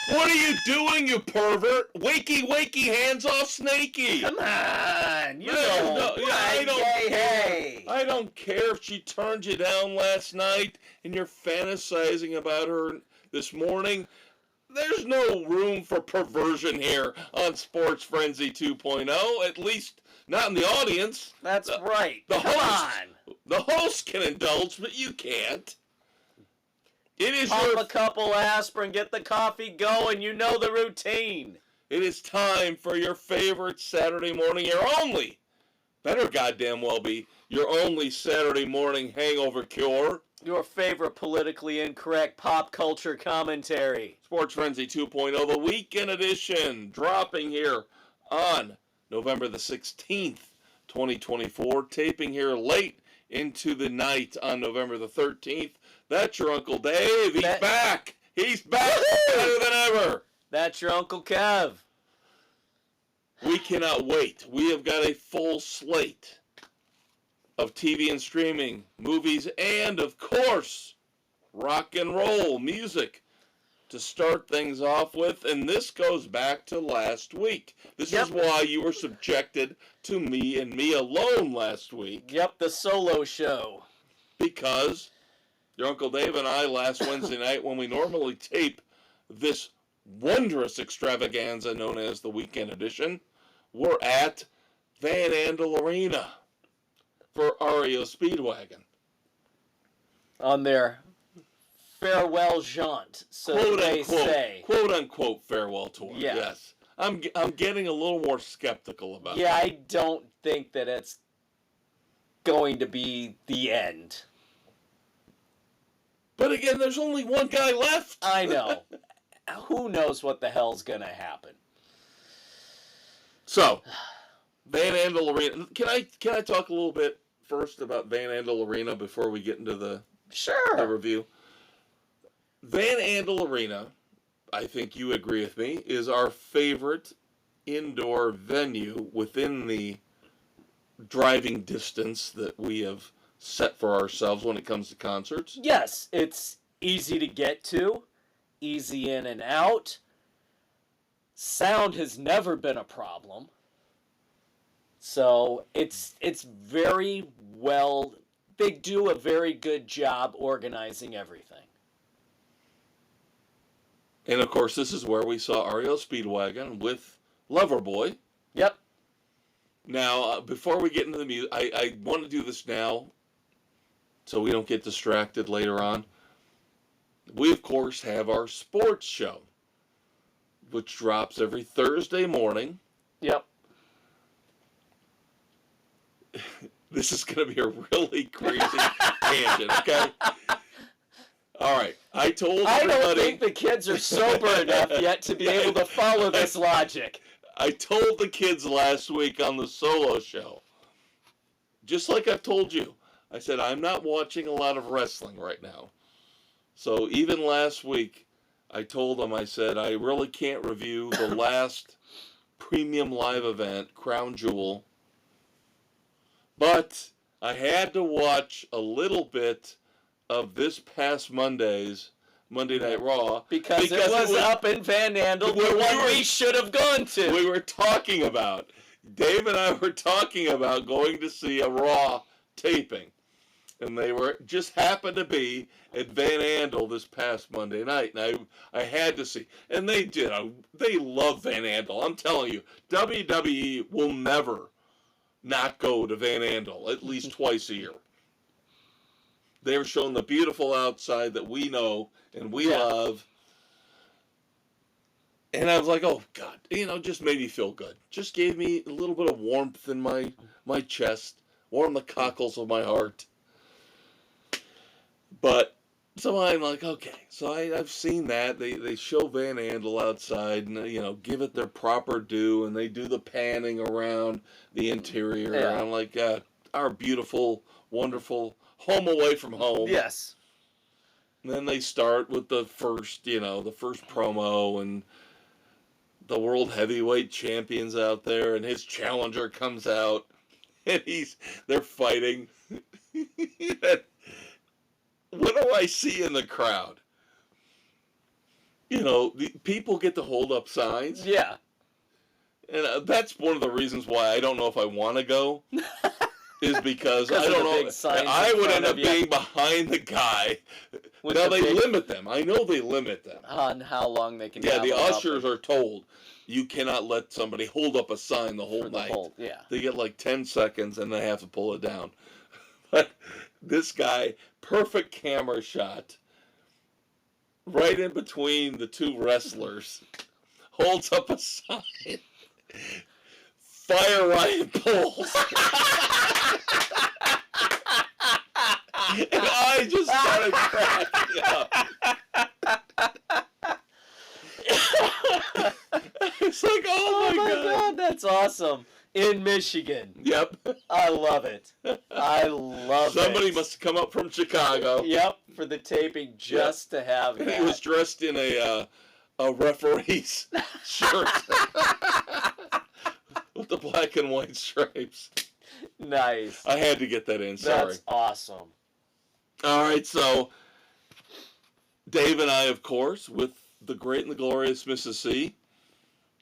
What are you doing, you pervert? Wakey, wakey, hands off Snakey. Come on. You No, know. yeah, I don't hey, care. hey. I don't care if she turned you down last night and you're fantasizing about her this morning. There's no room for perversion here on Sports Frenzy 2.0, at least not in the audience. That's right. The Come host, on. The host can indulge, but you can't. It is Pop a couple aspirin, get the coffee going. You know the routine. It is time for your favorite Saturday morning, your only, better goddamn well be, your only Saturday morning hangover cure. Your favorite politically incorrect pop culture commentary. Sports Frenzy 2.0, the weekend edition, dropping here on November the 16th, 2024, taping here late into the night on November the 13th. That's your Uncle Dave. He's back. He's back better than ever. That's your Uncle Kev. We cannot wait. We have got a full slate of TV and streaming, movies, and, of course, rock and roll music to start things off with. And this goes back to last week. This is why you were subjected to me and me alone last week. Yep, the solo show. Because your Uncle Dave and I last Wednesday night, when we normally tape this wondrous extravaganza known as the Weekend Edition, we're at Van Andel Arena for REO Speedwagon. On their farewell jaunt, so quote they unquote, say. Quote unquote farewell tour. Yeah. Yes. I'm getting a little more skeptical about it. Yeah, I don't think that it's going to be the end. But again, there's only one guy left. I know. Who knows what the hell's going to happen? So, Van Andel Arena. Can I talk a little bit first about Van Andel Arena before we get into the review? Van Andel Arena, I think you agree with me, is our favorite indoor venue within the driving distance that we have set for ourselves when it comes to concerts. Yes, it's easy to get to, easy in and out. Sound has never been a problem. So it's very well, they do a very good job organizing everything. And of course, this is where we saw REO Speedwagon with Loverboy. Yep. Now, before we get into the music, I want to do this now so we don't get distracted later on. We, of course, have our sports show, which drops every Thursday morning. Yep. This is going to be a really crazy tangent, okay? All right. I told everybody... I don't think the kids are sober enough yet to be able to follow this logic. I told the kids last week on the solo show, just like I've told you, I said, I'm not watching a lot of wrestling right now. So even last week, I told them, I said, I really can't review the last premium live event, Crown Jewel. But I had to watch a little bit of this past Monday's Monday Night Raw. Because it was up in Van Andel, the one we should have gone to. We were talking about, Dave and I were talking about going to see a Raw taping. And they were just happened to be at Van Andel this past Monday night. And I had to see. And they did. They love Van Andel. I'm telling you, WWE will never not go to Van Andel at least twice a year. They were showing the beautiful outside that we know and we love. And I was like, oh, God. Just made me feel good. Just gave me a little bit of warmth in my chest. Warmed the cockles of my heart. But, so I'm like, okay. So I've seen that. They show Van Andel outside and, give it their proper due. And they do the panning around the interior. Yeah. And I'm like, our beautiful, wonderful home away from home. Yes. And then they start with the first promo and the world heavyweight champion's out there and his challenger comes out and they're fighting. What do I see in the crowd? people get to hold up signs. Yeah. And that's one of the reasons why I don't know if I want to go. Is because I don't know. I would end up being behind the guy. Now they limit them. I know they limit them on how long they can. Yeah, the ushers are told you cannot let somebody hold up a sign the whole night. Yeah, they get like 10 seconds and they have to pull it down. But this guy, perfect camera shot, right in between the two wrestlers, holds up a sign. Fire Ryan Pulls. And I just started cracking up. It's like, oh my God, that's awesome. In Michigan. Yep. I love it. I love Somebody must have come up from Chicago. Yep, for the taping just to have that. He was dressed in a referee's shirt. With the black and white stripes. Nice. I had to get that in, sorry. That's awesome. All right, so Dave and I, of course, with the great and the glorious Mrs. C,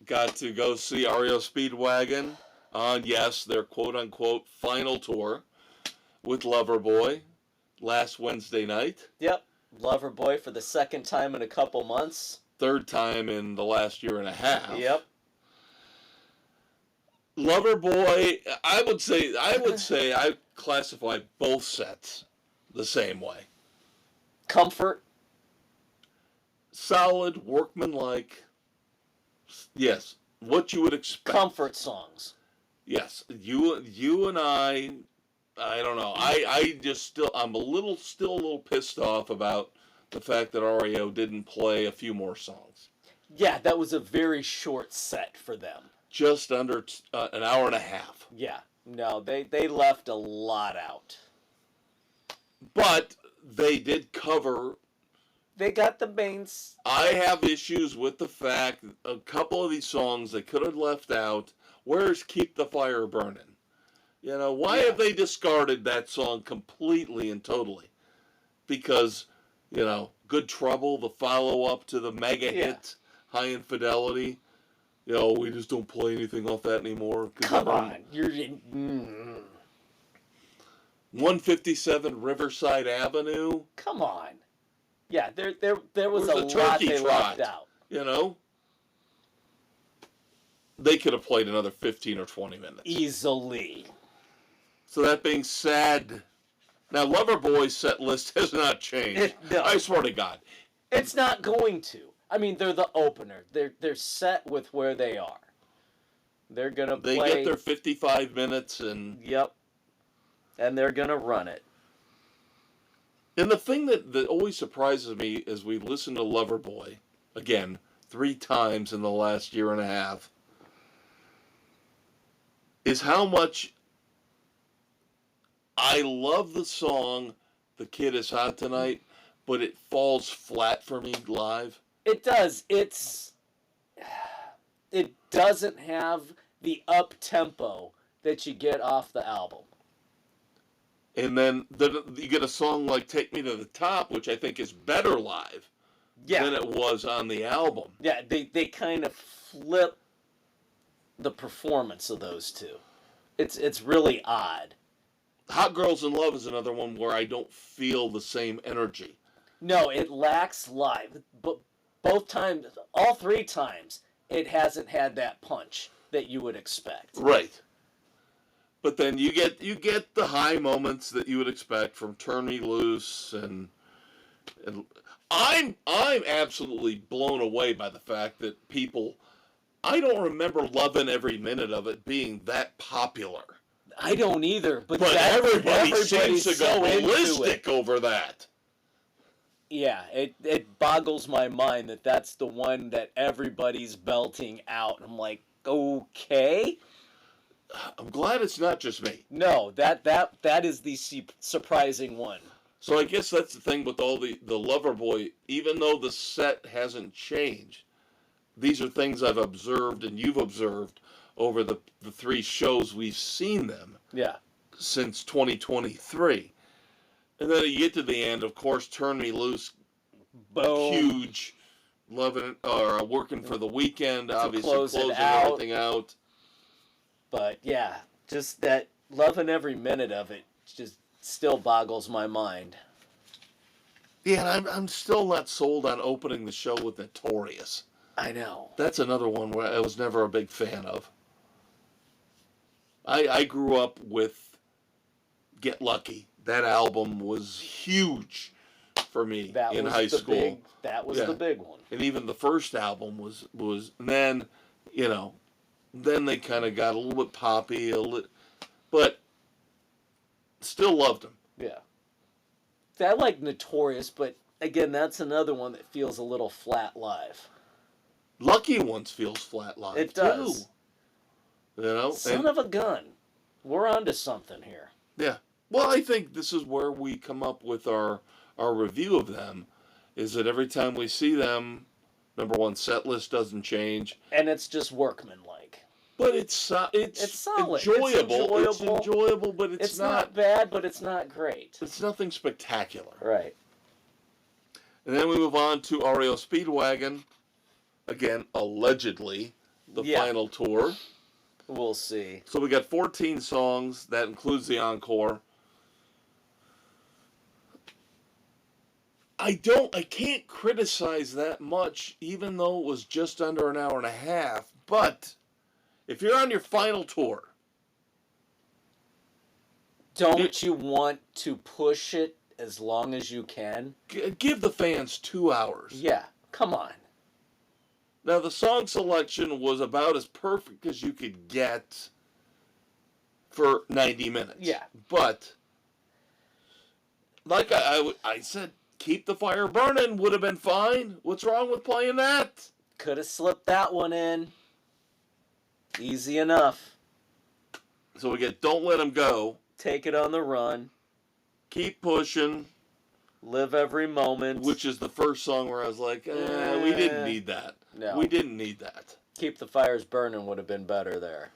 got to go see REO Speedwagon on, yes, their quote-unquote final tour with Loverboy last Wednesday night. Yep, Loverboy for the second time in a couple months. Third time in the last year and a half. Yep. Loverboy, I would say I classify both sets the same way. Comfort. Solid, workmanlike. Yes, what you would expect. Comfort songs. Yes, you and I don't know. I'm still a little pissed off about the fact that REO didn't play a few more songs. Yeah, that was a very short set for them. Just under an hour and a half. Yeah, no, they left a lot out. But they did cover. They got the mains. I have issues with the fact a couple of these songs they could have left out. Where's Keep the Fire Burning? Why have they discarded that song completely and totally? Because, Good Trouble, the follow-up to the mega hit, High Infidelity. We just don't play anything off that anymore. Come on. You're 157 Riverside Avenue. Come on. Yeah, there was a lot they left out. They could have played another 15 or 20 minutes. Easily. So that being said, now Loverboy's set list has not changed. No. I swear to God. It's not going to. I mean, they're the opener. They're set with where they are. They're gonna play. They get their 55 minutes and. Yep. And they're gonna run it. And the thing that always surprises me as we listen to Loverboy, again, 3 times in the last year and a half, is how much I love the song "The Kid Is Hot Tonight," but it falls flat for me live. It does. It doesn't have the up tempo that you get off the album. And then you get a song like "Take Me to the Top," which I think is better live than it was on the album. Yeah, they kind of flip the performance of those two. It's really odd. Hot Girls in Love is another one where I don't feel the same energy. No, it lacks live. But both times, all 3 times, it hasn't had that punch that you would expect. Right. But then you get the high moments that you would expect from "Turn Me Loose" and I'm absolutely blown away by the fact that people. I don't remember loving every minute of it being that popular. I don't either, but everybody seems to go ballistic over that. Yeah, it boggles my mind that that's the one that everybody's belting out. I'm like, okay. I'm glad it's not just me. No, that is the surprising one. So I guess that's the thing with all the Loverboy. Even though the set hasn't changed, these are things I've observed and you've observed over the 3 shows we've seen them. Yeah. Since 2023. And then you get to the end, of course, "Turn Me Loose," boom. Huge, loving it, or working for the weekend, obviously close it closing out. everything out. But yeah, just that loving every minute of it just still boggles my mind. Yeah, and I'm still not sold on opening the show with Notorious. I know. That's another one where I was never a big fan of. I grew up with Get Lucky. That album was huge for me in high school. That was the big one. And even the first album was and then, then they kind of got a little bit poppy, but still loved them. Yeah. I like Notorious, but again, that's another one that feels a little flat live. Lucky Ones feels flat live. It does. Too. Son of a gun. We're onto something here. Yeah. Well, I think this is where we come up with our review of them, is that every time we see them, number one, set list doesn't change. And it's just workmanlike. But it's solid. Enjoyable. It's enjoyable, but it's not bad, but it's not great. It's nothing spectacular. Right. And then we move on to REO Speedwagon. Again, allegedly, the final tour. We'll see. So we got 14 songs. That includes the encore. I can't criticize that much, even though it was just under an hour and a half. But if you're on your final tour, don't you want to push it as long as you can? Give the fans 2 hours. Yeah, come on. Now, the song selection was about as perfect as you could get for 90 minutes. Yeah. But, like I said, Keep the Fire Burning would have been fine. What's wrong with playing that? Could have slipped that one in. Easy enough. So we get Don't Let 'Em Go. Take It on the Run. Keep Pushing. Live Every Moment. Which is the first song where I was like, we didn't need that. No. We didn't need that. Keep the Fires Burning would have been better there.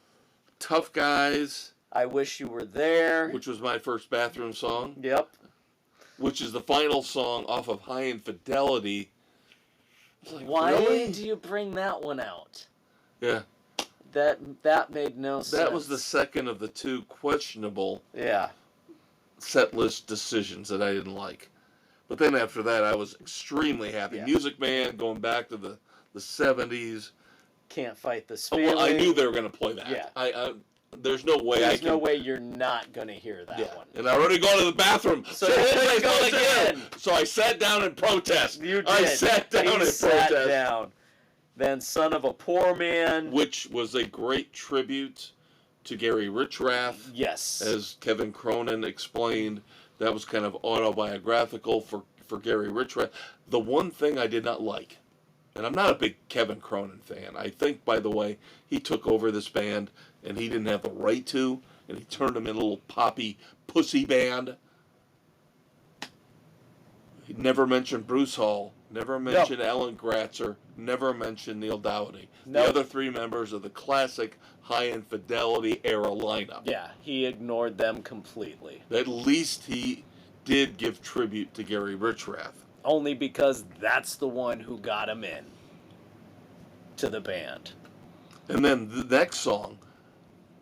Tough Guys. I Wish You Were There. Which was my first bathroom song. Yep. Which is the final song off of High Infidelity. Like, why really? do you bring that one out? Yeah. That made no sense. That was the second of the two questionable set list decisions that I didn't like. But then after that, I was extremely happy. Yeah. Music Man, going back to the 70s. Can't Fight This Oh, Feeling. well, I knew they were going to play that. Yeah. There's no way There's no way you're not going to hear that one. And I already gone to the bathroom. So here we go again. So I sat down in protest. You did. I sat down in protest. Down. Then Son of a Poor Man. Which was a great tribute to Gary Richrath. Yes. As Kevin Cronin explained, that was kind of autobiographical for Gary Richrath. The one thing I did not like, and I'm not a big Kevin Cronin fan. I think, by the way, he took over this band and he didn't have the right to, and he turned them into a little poppy pussy band. He never mentioned Bruce Hall, never mentioned Alan Gratzer, never mentioned Neil Dowdy. The other three members of the classic High Infidelity era lineup. Yeah, he ignored them completely. At least he did give tribute to Gary Richrath. Only because that's the one who got him in to the band. And then the next song,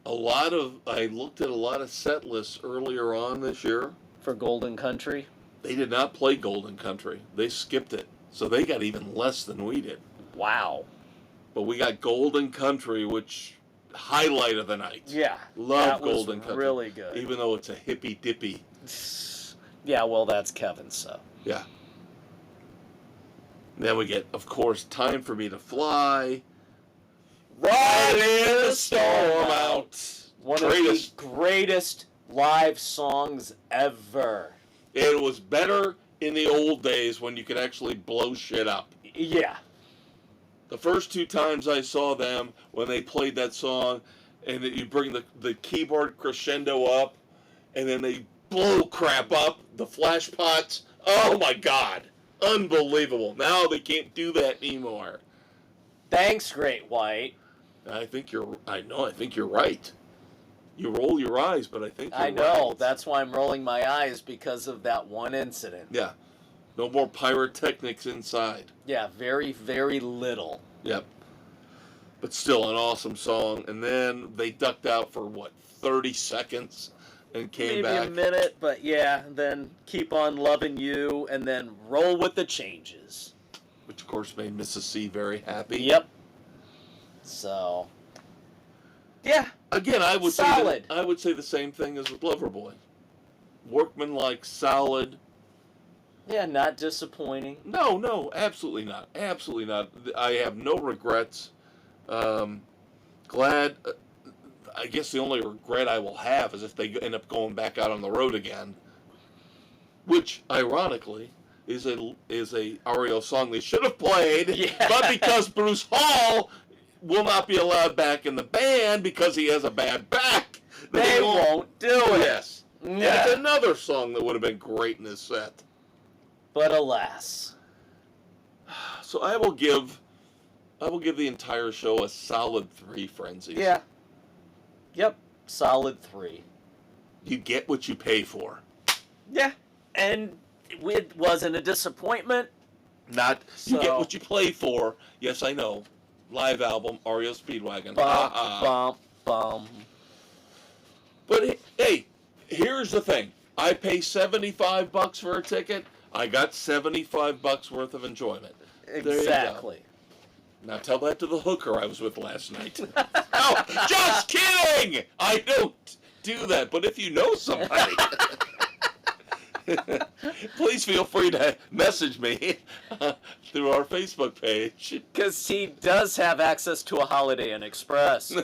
I looked at a lot of set lists earlier on this year. For Golden Country? They did not play Golden Country. They skipped it. So they got even less than we did. Wow. But we got Golden Country, which highlight of the night. Yeah. Love Golden Country. Really good. Even though it's a hippy dippy. Yeah, well, that's Kevin, so. Yeah. Then we get, of course, Time for Me to Fly. Riding the Storm Out. One of the greatest live songs ever. It was better in the old days when you could actually blow shit up. Yeah. The first two times I saw them, when they played that song, and you bring the keyboard crescendo up, and then they blow crap up, the flash pots. Oh my God. Unbelievable. Now they can't do that anymore. Thanks, Great White. I think you're right. You roll your eyes, but I think you're right. I know. That's why I'm rolling my eyes, because of that one incident. Yeah. No more pyrotechnics inside. Yeah, very, very little. Yep. But still an awesome song. And then they ducked out for, 30 seconds and came Maybe back. a minute, but yeah, then Keep On Loving You, and then Roll With the Changes. Which, of course, made Mrs. C very happy. Yep. So, yeah. Again, I would solid. say the same thing as with Loverboy. Workmanlike, solid. Yeah, not disappointing. No, absolutely not. Absolutely not. I have no regrets. Glad. I guess the only regret I will have is if they end up going back out on the road again, which, ironically, is a REO song they should have played, Yeah. but because Bruce Hall will not be allowed back in the band because he has a bad back, They won't do it. Yes. Yeah. And it's another song that would have been great in this set. But alas. So I will give the entire show a solid 3 frenzies. Yeah. Yep. Solid 3. You get what you pay for. Yeah. And it wasn't a disappointment. Not you get what you play for. Yes, I know. Live album, REO Speedwagon. Bum, bum. But hey, here's the thing. I pay $75 for a ticket. I got $75 worth of enjoyment. Exactly. Now tell that to the hooker I was with last night. Oh, just kidding! I don't do that. But if you know somebody, please feel free to message me through our Facebook page. Because he does have access to a Holiday Inn Express.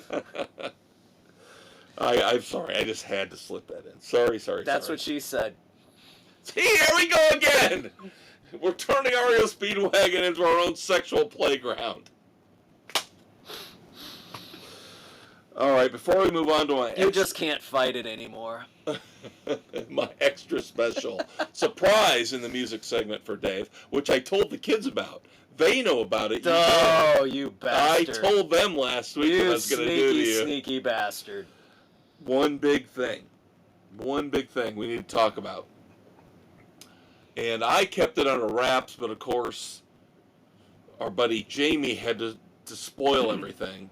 I'm sorry. I just had to slip that in. Sorry. That's what she said. See, here we go again. We're turning REO Speedwagon into our own sexual playground. All right, before we move on to You just can't fight it anymore. my extra special surprise in the music segment for Dave, which I told the kids about. They know about it. Oh, you I bastard. told them last week what I was going to do to you. Sneaky bastard. One big thing we need to talk about. And I kept it under wraps, but of course, our buddy Jamie had to spoil everything.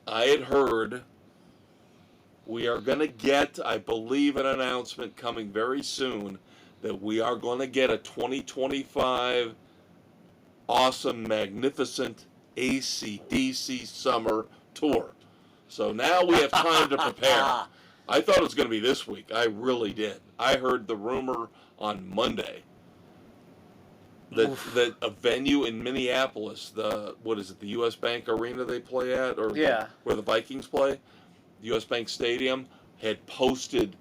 I had heard we are going to get, I believe, an announcement coming very soon that we are going to get a 2025 awesome, magnificent AC/DC summer tour. So now we have time to prepare. I thought it was going to be this week. I really did. I heard the rumor on Monday that a venue in Minneapolis, the U.S. Bank Arena they play at, or where the Vikings play, the U.S. Bank Stadium, had posted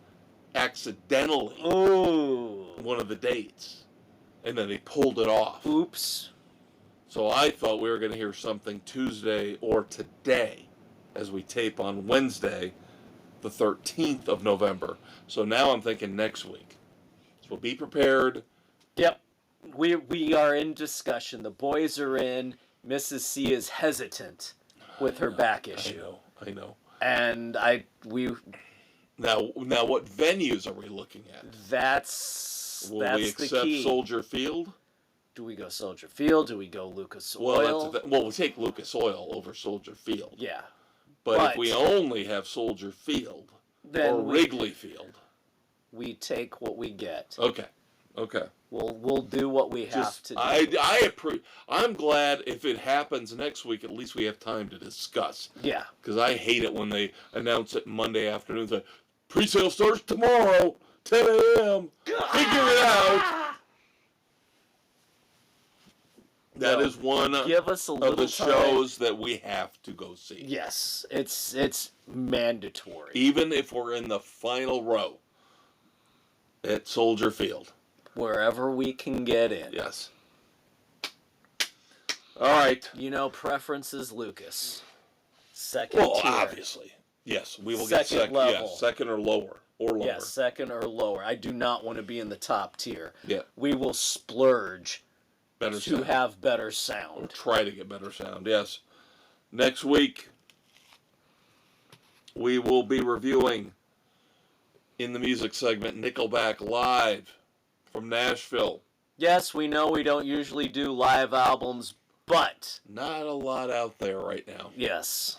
accidentally one of the dates, and then they pulled it off. Oops. So I thought we were going to hear something Tuesday or today as we tape on Wednesday, the 13th of November. So now I'm thinking next week. So be prepared. Yep. We are in discussion. The boys are in. Mrs. C is hesitant with her back issue. I know. And we now what venues are we looking at? Will we accept Soldier Field? Do we go Soldier Field? Do we go Lucas Oil? Well, we'll take Lucas Oil over Soldier Field. Yeah. But if we only have Soldier Field or Wrigley Field, we take what we get. Okay. We'll do what we have to do. I'm glad if it happens next week, at least we have time to discuss. Yeah. Because I hate it when they announce it Monday afternoon. The pre-sale starts tomorrow, 10 a.m. Figure it out. That is one of the shows that we have to go see. Yes, it's mandatory. Even if we're in the final row at Soldier Field. Wherever we can get in. Yes. All right. Preference is Lucas. Second tier. Obviously. Yes, we will second get second level. Yeah, second or lower. Yes, second or lower. I do not want to be in the top tier. Yeah. We will splurge to have better sound. Or try to get better sound, yes. Next week, we will be reviewing, in the music segment, Nickelback live from Nashville Yes, we know we don't usually do live albums, but Not a lot out there right now. yes,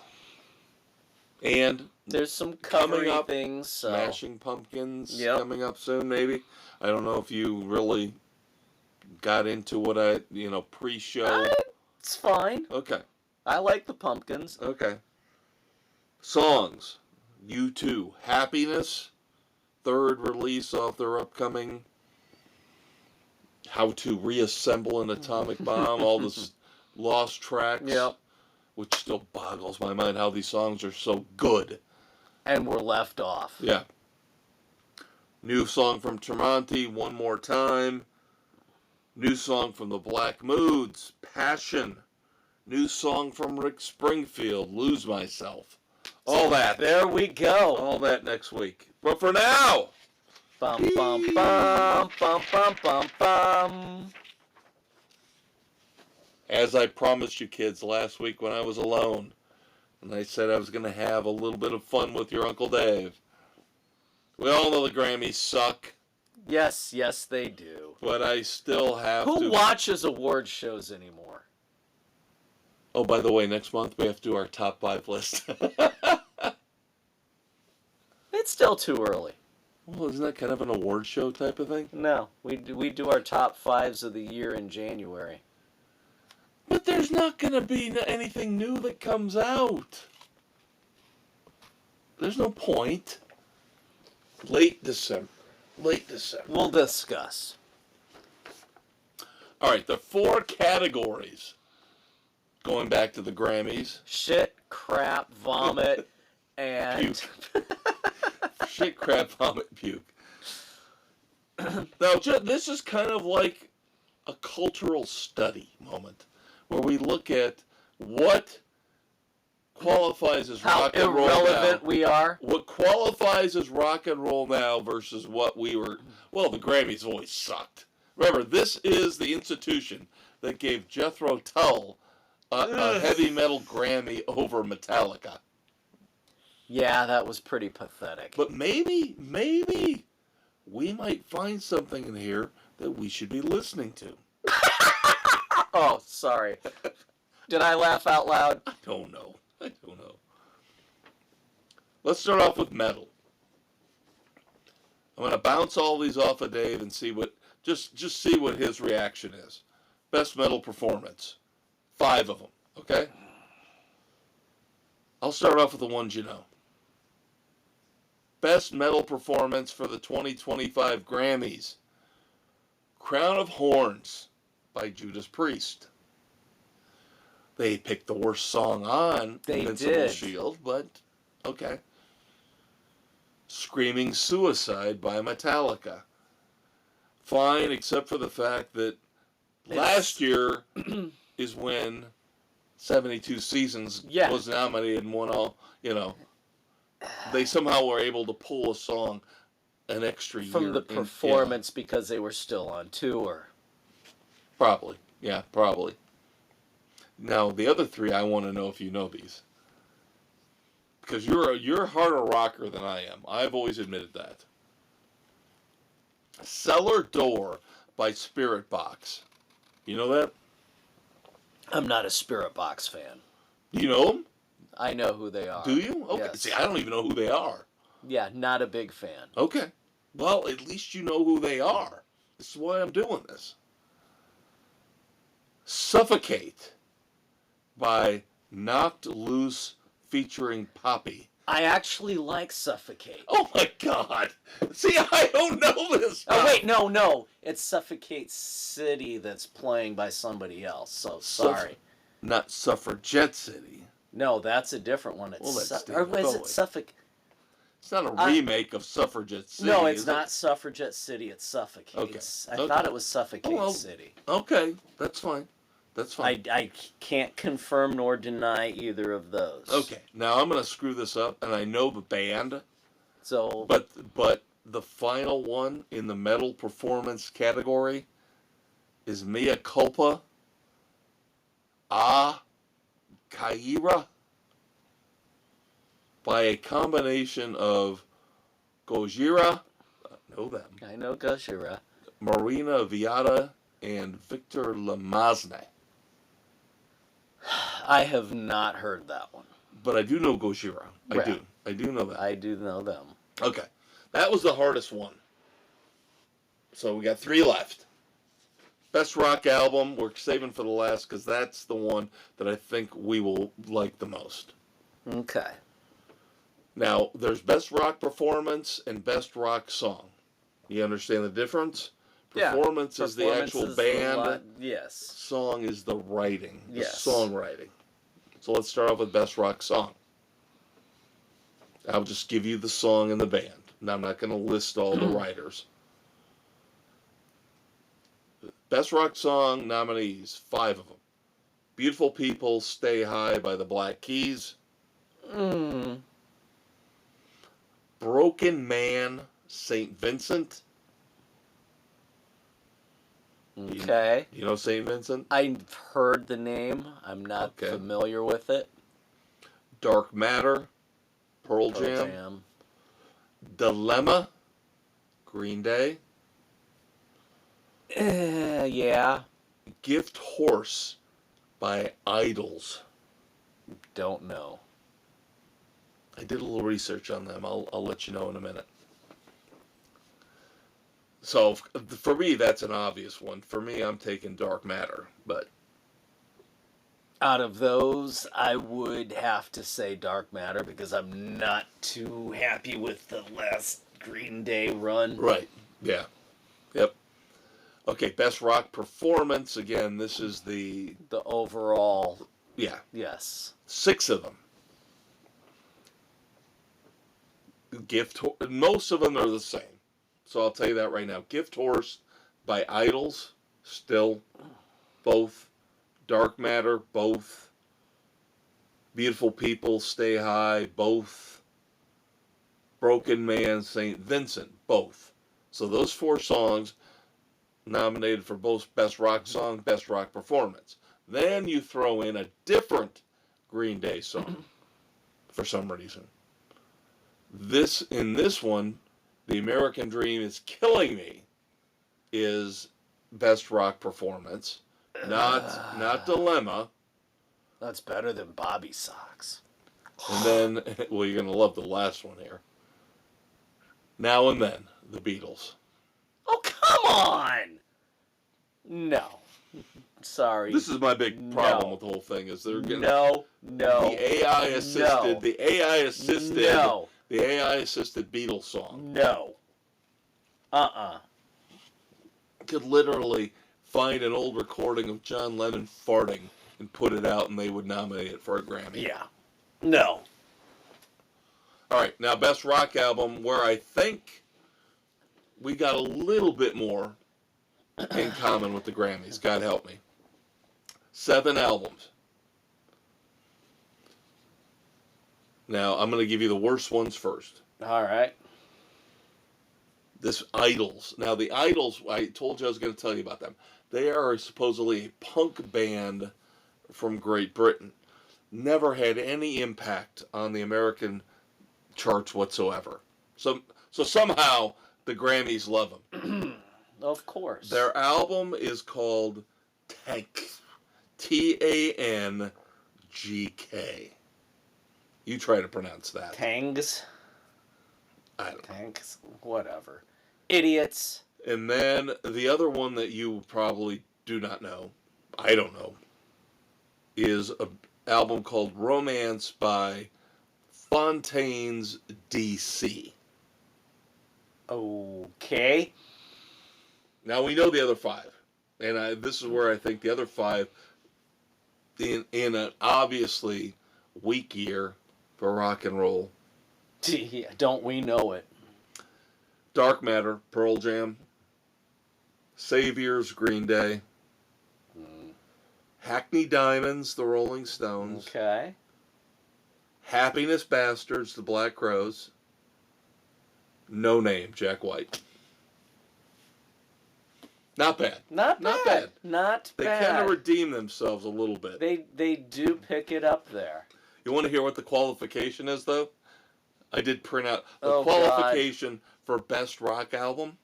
And there's some coming covery up, things. So. Smashing Pumpkins Yep. coming up soon, maybe. I don't know if you really got into what I, pre-show. It's fine. Okay. I like the Pumpkins. Okay. Songs. U2. Happiness. Third release off their upcoming How to Reassemble an Atomic Bomb. All this lost tracks. Yep. Which still boggles my mind how these songs are so good. And we're left off. Yeah. New song from Tremonti, One More Time. New song from the Black Moods, Passion. New song from Rick Springfield, Lose Myself. All that. There we go. All that next week. But for now. Bum, bum, bum, bum, bum, bum, bum. As I promised you kids last week when I was alone, and I said I was going to have a little bit of fun with your Uncle Dave. We all know the Grammys suck. Yes, they do. But I still have to... Who watches award shows anymore? Oh, by the way, next month we have to do our top 5 list. It's still too early. Well, isn't that kind of an award show type of thing? No, we do our top 5s of the year in January. But there's not going to be anything new that comes out. There's no point. Late December. We'll discuss. All right, the 4 categories. Going back to the Grammys. Shit, crap, vomit, and... Shit, crap, vomit, puke. Now, this is kind of like a cultural study moment, where we look at what qualifies as how rock and roll now. How irrelevant we are. What qualifies as rock and roll now versus what we were... Well, the Grammys always sucked. Remember, this is the institution that gave Jethro Tull a heavy metal Grammy over Metallica. Yeah, that was pretty pathetic. But maybe we might find something in here that we should be listening to. Oh, sorry. Did I laugh out loud? I don't know. Let's start off with metal. I'm going to bounce all these off of Dave and see what, just see what his reaction is. Best metal performance. 5 of them, okay? I'll start off with the ones you know. Best metal performance for the 2025 Grammys. Crown of Horns by Judas Priest. They picked the worst song on Invincible Shield, but okay. Screaming Suicide by Metallica. Fine, except for the fact that last year is when 72 Seasons was nominated and won all, They somehow were able to pull a song an extra year. From the performance because they were still on tour. Probably. Yeah, probably. Now, the other 3, I want to know if you know these. Because you're a harder rocker than I am. I've always admitted that. Cellar Door by Spirit Box. You know that? I'm not a Spirit Box fan. Do you know them? I know who they are. Do you? Okay. Yes. See, I don't even know who they are. Yeah, not a big fan. Okay. Well, at least you know who they are. This is why I'm doing this. Suffocate by Knocked Loose featuring Poppy. I actually like Suffocate. Oh my God. See, I don't know this. Oh, wait, no. It's Suffocate City that's playing by somebody else, so sorry. Not Suffragette City. No, that's a different one. It's or is it Suffolk? It's not a remake of Suffragette City. No, it's not Suffragette City. It's Suffocate. Okay. I thought it was Suffocate City. Okay, that's fine. I can't confirm nor deny either of those. Okay, now I'm going to screw this up, and I know the band. So, but the final one in the metal performance category is Mea Culpa. Kaira by a combination of Gojira, I know them. I know Gojira. Marina Viata and Victor Lamazne. I have not heard that one. But I do know Gojira. Yeah. I do know that. I do know them. Okay. That was the hardest one. So we got 3 left. Best rock album, we're saving for the last because that's the one that I think we will like the most. Okay. Now, there's best rock performance and best rock song. You understand the difference? Performance is the actual band. Yes. Song is the writing, the Yes. songwriting. So let's start off with best rock song. I'll just give you the song and the band. And I'm not going to list all the writers. Best rock song nominees, 5 of them. Beautiful People, Stay High by the Black Keys. Broken Man, St. Vincent. Okay. You know St. Vincent? I've heard the name. I'm not familiar with it. Dark Matter, Pearl Jam. Dilemma, Green Day. Yeah. Gift Horse by Idols. Don't know. I did a little research on them. I'll let you know in a minute. So for me, that's an obvious one. For me, I'm taking Dark Matter. But out of those, I would have to say Dark Matter because I'm not too happy with the last Green Day run. Right. Yeah. Yep. Okay, best rock performance. Again, this is the overall. Yeah. Yes. 6 of them. Most of them are the same. So I'll tell you that right now. Gift Horse by Idols, still. Both. Dark Matter, both. Beautiful People, Stay High, both. Broken Man, St. Vincent, both. So those 4 songs nominated for both Best Rock Song, Best Rock Performance. Then you throw in a different Green Day song for some reason. In this one, The American Dream Is Killing Me is Best Rock Performance, not Dilemma. That's better than Bobby Socks. And then, well, you're going to love the last one here. Now and Then, the Beatles. Oh, come on! No. Sorry. This is my big problem with the whole thing is they're getting No. the AI assisted the AI assisted Beatles song. No. Could literally find an old recording of John Lennon farting and put it out and they would nominate it for a Grammy. Yeah. No. All right, now Best Rock Album, where I think we got a little bit more in common with the Grammys. God help me. 7 albums. Now, I'm going to give you the worst ones first. All right. This Idols. Now, the Idols, I told you I was going to tell you about them. They are supposedly a punk band from Great Britain. Never had any impact on the American charts whatsoever. So somehow the Grammys love them. Of course. Their album is called Tank. Tangk. You try to pronounce that. Tangs. I don't know. Tanks. Whatever. Idiots. And then the other one that you probably do not know, I don't know, is an album called Romance by Fontaine's DC. Okay. Now we know the other 5. And this is where I think the other 5, in an obviously weak year for rock and roll. Gee, don't we know it? Dark Matter, Pearl Jam. Saviors, Green Day. Hackney Diamonds, the Rolling Stones. Okay. Happiness Bastards, the Black Crowes. No Name, Jack White. Not bad. Not bad. They kind of redeem themselves a little bit. They do pick it up there. You want to hear what the qualification is, though? I did print out the qualification for Best Rock Album.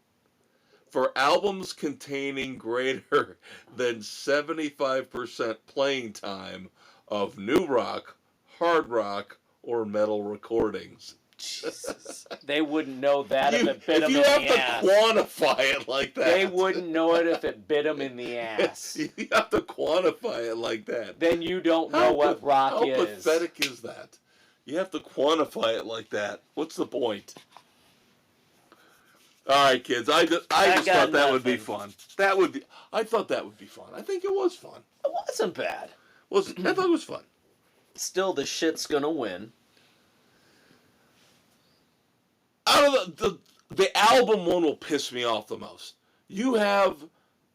For albums containing greater than 75% playing time of new rock, hard rock, or metal recordings. Jesus. They wouldn't know that if it bit if them you in have the to ass. quantify it like that. They wouldn't know it if it bit them in the ass. You have to quantify it like that. Then you don't know what rock is. How pathetic is that? You have to quantify it like that. What's the point? All right, kids. I just thought that would be fun. I thought that would be fun. I think it was fun. It wasn't bad. I thought it was fun. Still, the shit's gonna win. Out of the album one will piss me off the most. You have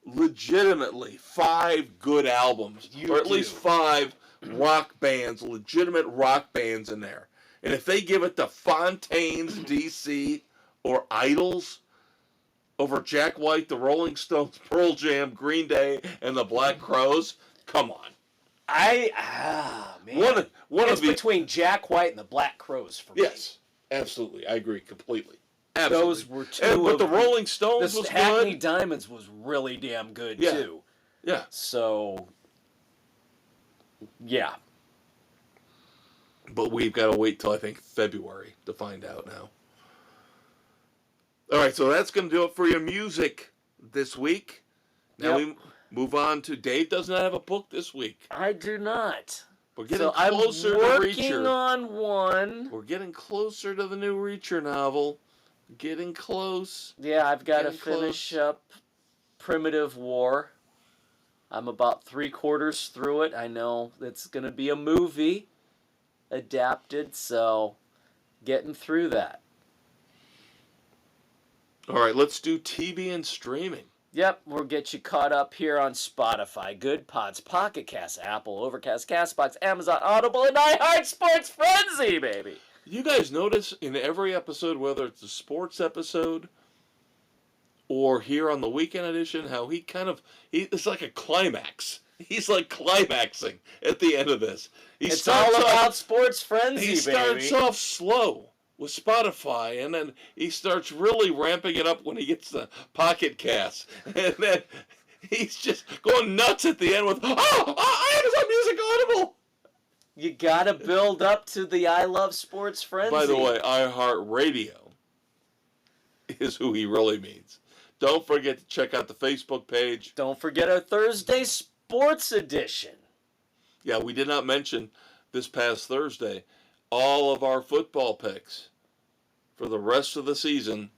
legitimately 5 good albums, or at least 5 rock bands, legitimate rock bands in there. And if they give it to Fontaines DC or Idols over Jack White, the Rolling Stones, Pearl Jam, Green Day, and the Black Crowes, come on. Man. It's between Jack White and the Black Crowes for me. Yes, absolutely. I agree completely. Absolutely. Those were two. But the Rolling Stones was Hackney good. Diamonds was really damn good too. Yeah. So, yeah. But we've got to wait till I think February to find out now. All right, so that's going to do it for your music this week. Now we move on to Dave does not have a book this week. I do not. We're getting closer to Reacher. I'm working on one. We're getting closer to the new Reacher novel. Getting close. Yeah, I've got to finish up Primitive War. I'm about 3/4 through it. I know it's going to be a movie adapted, so getting through that. All right, let's do TV and streaming. Yep, we'll get you caught up here on Spotify, Good Pods, Pocket Cast, Apple, Overcast, Castbox, Amazon, Audible, and iHeart Sports Frenzy, baby. You guys notice in every episode, whether it's a sports episode or here on the weekend edition, how it's like a climax. He's like climaxing at the end of this. It's all about Sports Frenzy, baby. He starts off slow with Spotify, and then he starts really ramping it up when he gets the Pocket Cast. And then he's just going nuts at the end with, Amazon Music Audible! You gotta build up to the I Love Sports Frenzy. By the way, iHeartRadio is who he really means. Don't forget to check out the Facebook page. Don't forget our Thursday Sports Edition. Yeah, we did not mention this past Thursday all of our football picks for the rest of the season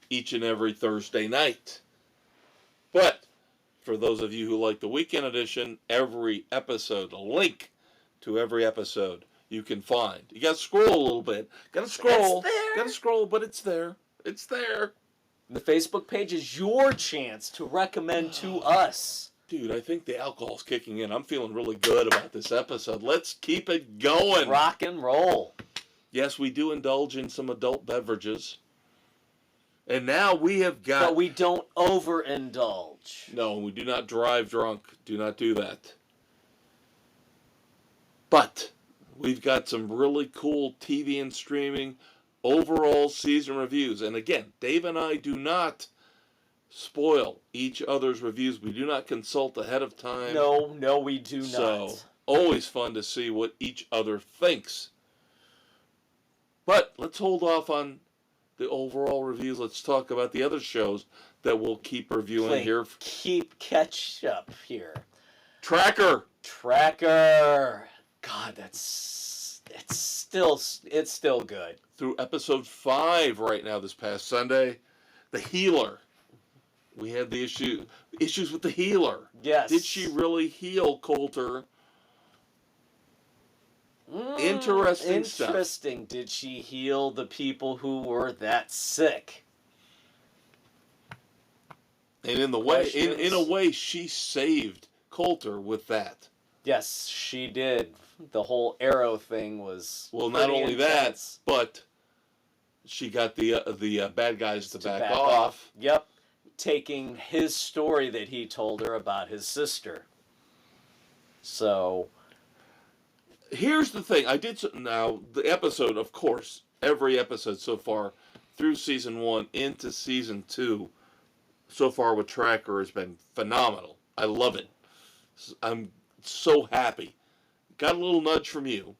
each and every Thursday night. But for those of you who like the weekend edition, every episode, a link to every episode you can find. You got to scroll a little bit. Got to scroll. It's there. Got to scroll, but it's there. It's there. The Facebook page is your chance to recommend to us. Dude, I think the alcohol's kicking in. I'm feeling really good about this episode. Let's keep it going. Rock and roll. Yes, we do indulge in some adult beverages. And now we have got... But we don't overindulge. No, we do not drive drunk. Do not do that. But we've got some really cool TV and streaming overall season reviews. And again, Dave and I do not spoil each other's reviews. We do not consult ahead of time. No, we do not. So, always fun to see what each other thinks. But let's hold off on the overall reviews. Let's talk about the other shows that we'll keep reviewing here. Keep catch up here. Tracker. God, it's still good. Through episode 5 right now this past Sunday. The Healer. We had the issues with the Healer. Yes. Did she really heal Coulter? Interesting stuff. Interesting. Did she heal the people who were that sick? And in a way, she saved Coulter with that. Yes, she did. The whole arrow thing was not only intense. that, but she got the bad guys to back off. Yep, taking his story that he told her about his sister. So here's the thing. Now the episode, of course, every episode so far through season 1 into season 2, so far with Tracker has been phenomenal. I love it. I'm so happy. Got a little nudge from you.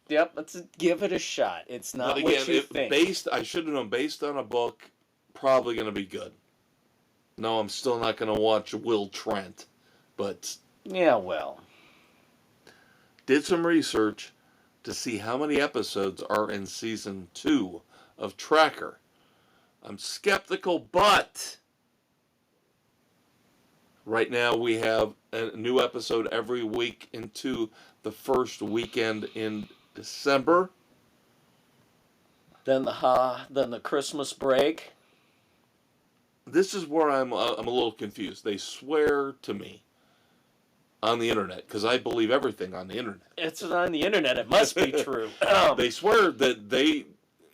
Yep, let's give it a shot. It's not but again, what you think. I should have known, based on a book, probably going to be good. No, I'm still not going to watch Will Trent, but... Yeah, well. Did some research to see how many episodes are in season 2 of Tracker. I'm skeptical, but... Right now we have a new episode every week into the first weekend in December. Then the Christmas break. This is where I'm a little confused. They swear to me on the internet, because I believe everything on the internet. It's on the internet. It must be true. They swear that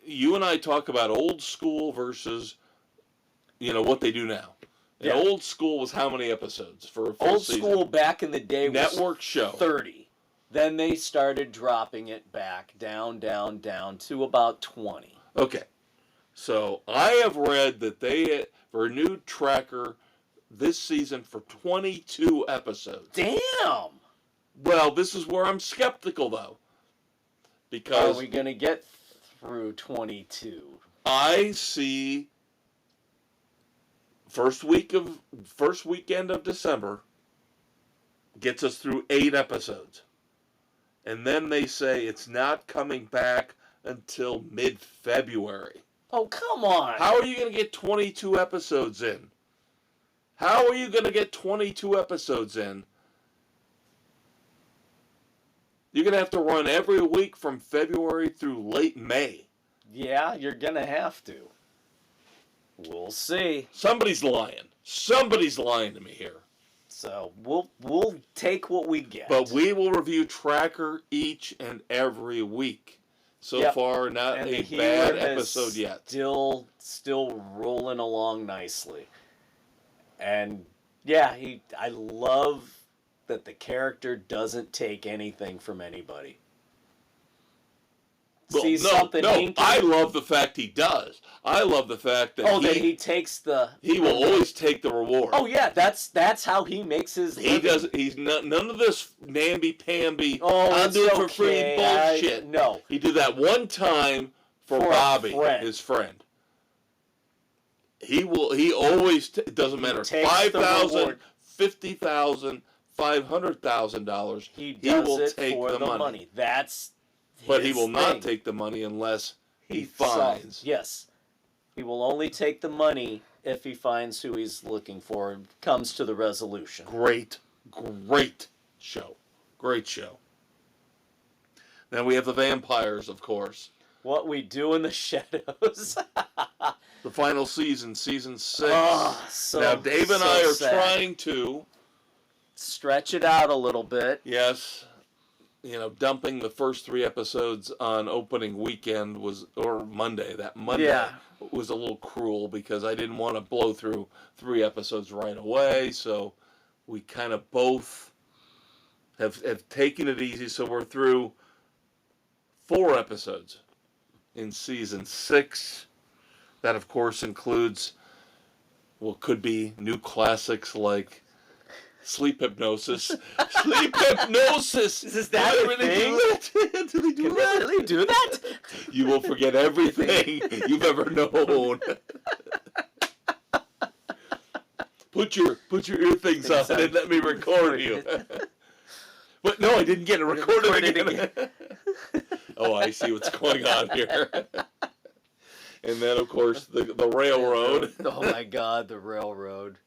you and I talk about old school versus, what they do now. And Yeah. Old school was how many episodes for a full Old season? school back in the day was network show 30. Then they started dropping it back down to about 20. Okay. So I have read that they renewed Tracker this season for 22 episodes. Damn! Well, this is where I'm skeptical, though. Because are we going to get through 22? I see first weekend of December gets us through 8 episodes. And then they say it's not coming back until mid-February. Oh, come on. How are you going to get 22 episodes in? How are you going to get 22 episodes in? You're going to have to run every week from February through late May. Yeah, you're going to have to. We'll see. Somebody's lying. Somebody's lying to me here. So we'll take what we get. But we will review Tracker each and every week. So far, not and a bad episode yet. Still rolling along nicely. And yeah, I love that the character doesn't take anything from anybody. Well, something hinky. I love the fact he does. I love the fact that that he takes the... He will always take the reward. Oh yeah, that's how he makes his living. Does. He's none of this namby-pamby, I'll do it for free bullshit. No. He did that one time for Bobby, his friend. He always, it doesn't matter, $5,000, $50,000, $500,000, he will it take for the money. That's But he his will not thing. take the money unless he finds. finds. Yes. He will only take the money if he finds who he's looking for and comes to the resolution. Great show. Great show. Then we have the vampires, of course. What We Do in the Shadows. The final season 6. Oh, now, Dave and I are sad. trying to stretch it out a little bit. Yes. Dumping the first 3 episodes on opening weekend Monday. That Monday was a little cruel because I didn't want to blow through 3 episodes right away. So we kind of both have taken it easy. So we're through 4 episodes in season 6. That, of course, includes could be new classics like sleep hypnosis. Sleep hypnosis! Is that do a they thing? do that? Do they do Can that? they really do that? You will forget everything you've ever known. Put your ear things on and let me record you. But no, I didn't get it recorded again. Oh, I see what's going on here. And then, of course, the railroad. Oh my God, the railroad.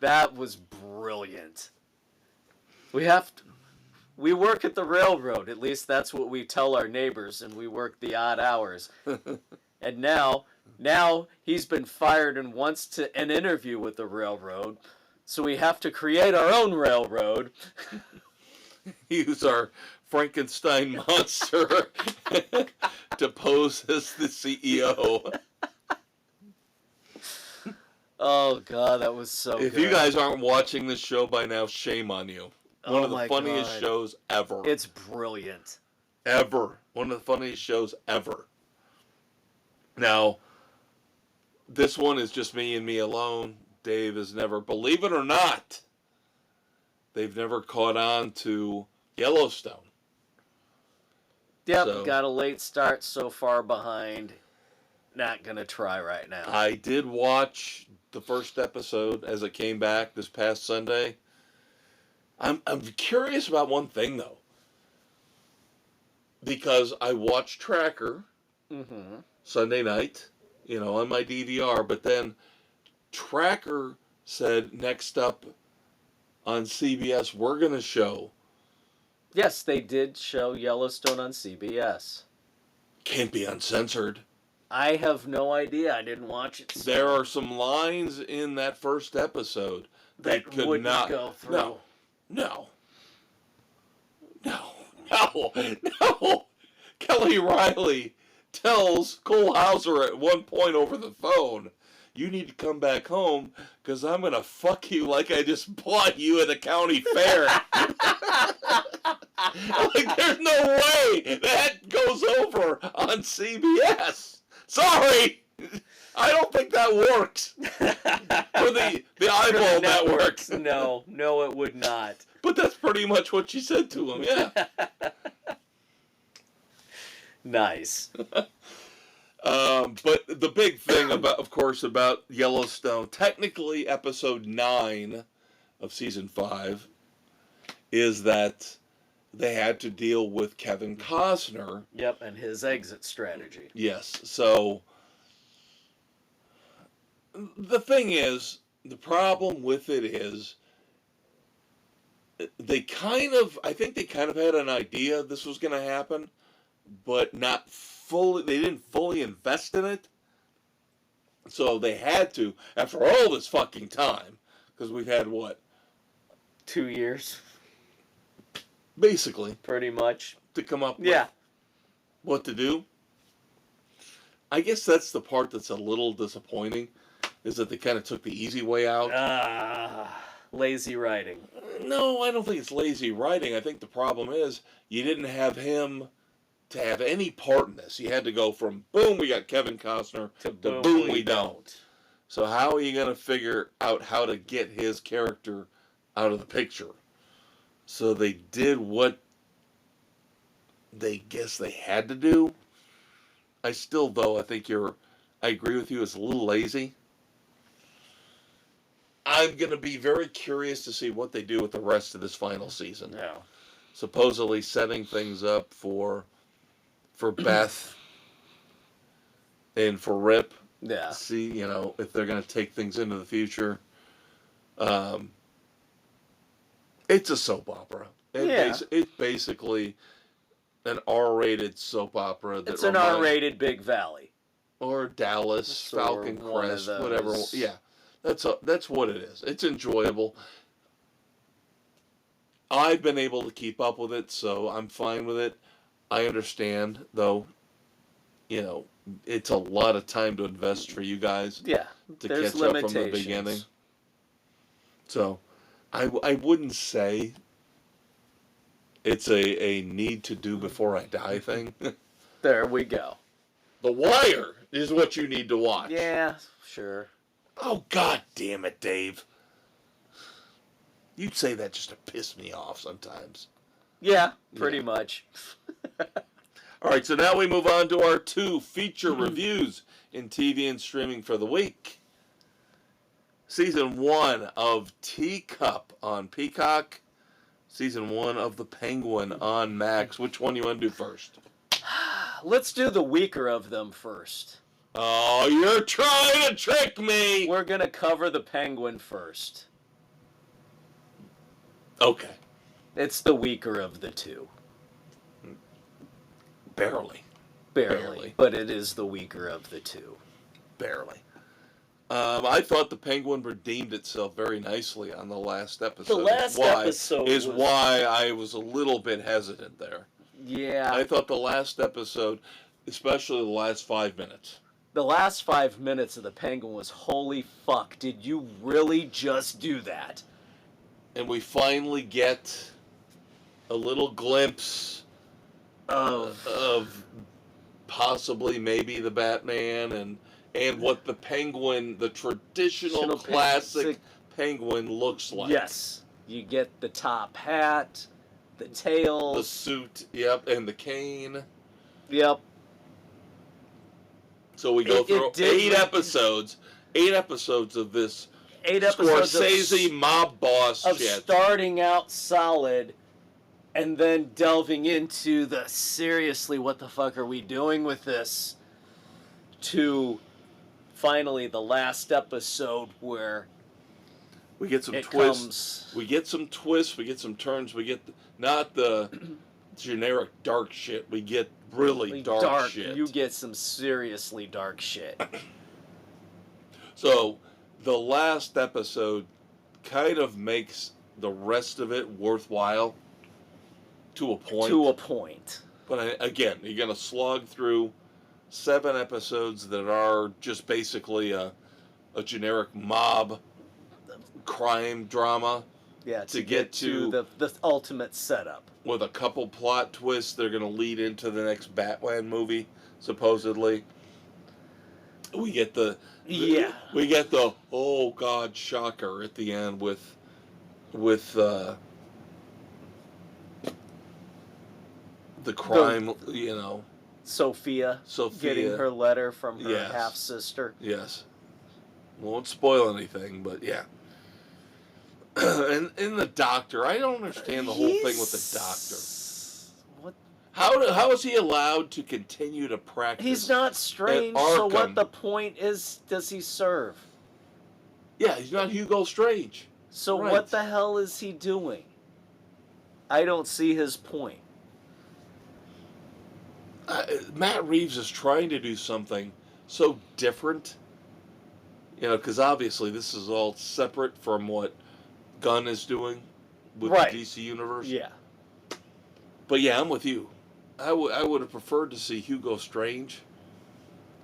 That was brilliant. We work at the railroad. At least that's what we tell our neighbors, and we work the odd hours. And now he's been fired and wants an interview with the railroad. So we have to create our own railroad. Use our Frankenstein monster to pose as the CEO. Oh, God, that was so If good. you guys aren't watching this show by now, shame on you. One of the my funniest God. shows ever. It's brilliant. Ever. One of the funniest shows ever. Now, this one is just me and me alone, Dave has never, believe it or not, they've never caught on to Yellowstone. Yep, So, got a late start, so far behind. Not gonna try right now. I did watch the first episode as it came back this past Sunday. I'm curious about one thing though, because I watched Tracker Sunday night, on my DVR, but then Tracker said next up on CBS we're gonna show. Yes, they did show Yellowstone on CBS. Can't be uncensored. I have no idea. I didn't watch it. There are some lines in that first episode that could wouldn't not go through. No. Kelly Riley tells Cole Hauser at one point over the phone, "You need to come back home because I'm going to fuck you like I just bought you at the county fair." Like, there's no way that goes over on CBS. Sorry. I don't think that works for the eyeball networks. No, it would not. But that's pretty much what she said to him, yeah. Nice. But the big thing about Yellowstone, technically episode 9 of season 5, is that they had to deal with Kevin Costner. Yep, and his exit strategy. Yes, so the thing is, the problem with it is, I think they kind of had an idea this was going to happen, but they didn't fully invest in it. So they had to, after all this fucking time, because we've had, 2 years? Basically. Pretty much. To come up with what to do. I guess that's the part that's a little disappointing, is that they kind of took the easy way out. Lazy writing. No, I don't think it's lazy writing. I think the problem is you didn't have him to have any part in this. You had to go from boom, we got Kevin Costner, to boom, we don't. So how are you going to figure out how to get his character out of the picture? So they did what they guess they had to do. I still, though, I agree with you, it's a little lazy. I'm going to be very curious to see what they do with the rest of this final season. Yeah. Supposedly setting things up for Beth and for Rip. Yeah. See, if they're going to take things into the future. It's a soap opera. It's basically an R-rated soap opera. It's an R-rated Big Valley. Or Dallas, Falcon Crest, whatever. Yeah, that's what it is. It's enjoyable. I've been able to keep up with it, so I'm fine with it. I understand, though, it's a lot of time to invest for you guys. Yeah, to catch up from the beginning. So, I wouldn't say it's a need to do before I die thing. There we go. The Wire is what you need to watch. Yeah, sure. Oh, God damn it, Dave. You'd say that just to piss me off sometimes. Yeah, pretty much. All right, so now we move on to our 2 feature reviews in TV and streaming for the week. Season 1 of Teacup on Peacock. Season 1 of The Penguin on Max. Which one do you want to do first? Let's do the weaker of them first. Oh, you're trying to trick me! We're going to cover The Penguin first. Okay. It's the weaker of the 2. Barely. But it is the weaker of the 2. Barely. I thought The Penguin redeemed itself very nicely on the last episode. The last episode is why I was a little bit hesitant there. Yeah. I thought the last episode, especially the last 5 minutes. The last 5 minutes of The Penguin was, holy fuck, did you really just do that? And we finally get a little glimpse of possibly maybe the Batman and what the penguin, the traditional classic penguin looks like. Yes. You get the top hat, the tails. The suit, yep, and the cane. Yep. So we go through 8 episodes. 8 episodes of this 8 episodes Scorsese mob boss of shit. Starting out solid and then delving into the seriously, what the fuck are we doing with this? To finally the last episode where we get some twists. We get some twists. We get some turns. We get not the generic dark shit. We get really dark shit. You get some seriously dark shit. So the last episode kind of makes the rest of it worthwhile to a point. To a point. But again, you're going to slog through 7 episodes that are just basically a generic mob crime drama. Yeah, to get to the ultimate setup. With a couple plot twists, they're going to lead into the next Batman movie, supposedly. We get the oh god shocker at the end with the crime, Sophia getting her letter from her yes. half sister. Yes. Won't spoil anything, but yeah. And in the doctor, I don't understand the whole thing with the doctor. What? How is he allowed to continue to practice? He's not strange, so what the point does he serve? Yeah, he's not Hugo Strange. So what the hell is he doing? I don't see his point. Matt Reeves is trying to do something so different. Because obviously this is all separate from what Gunn is doing with the DC Universe. Yeah. But yeah, I'm with you. I would have preferred to see Hugo Strange.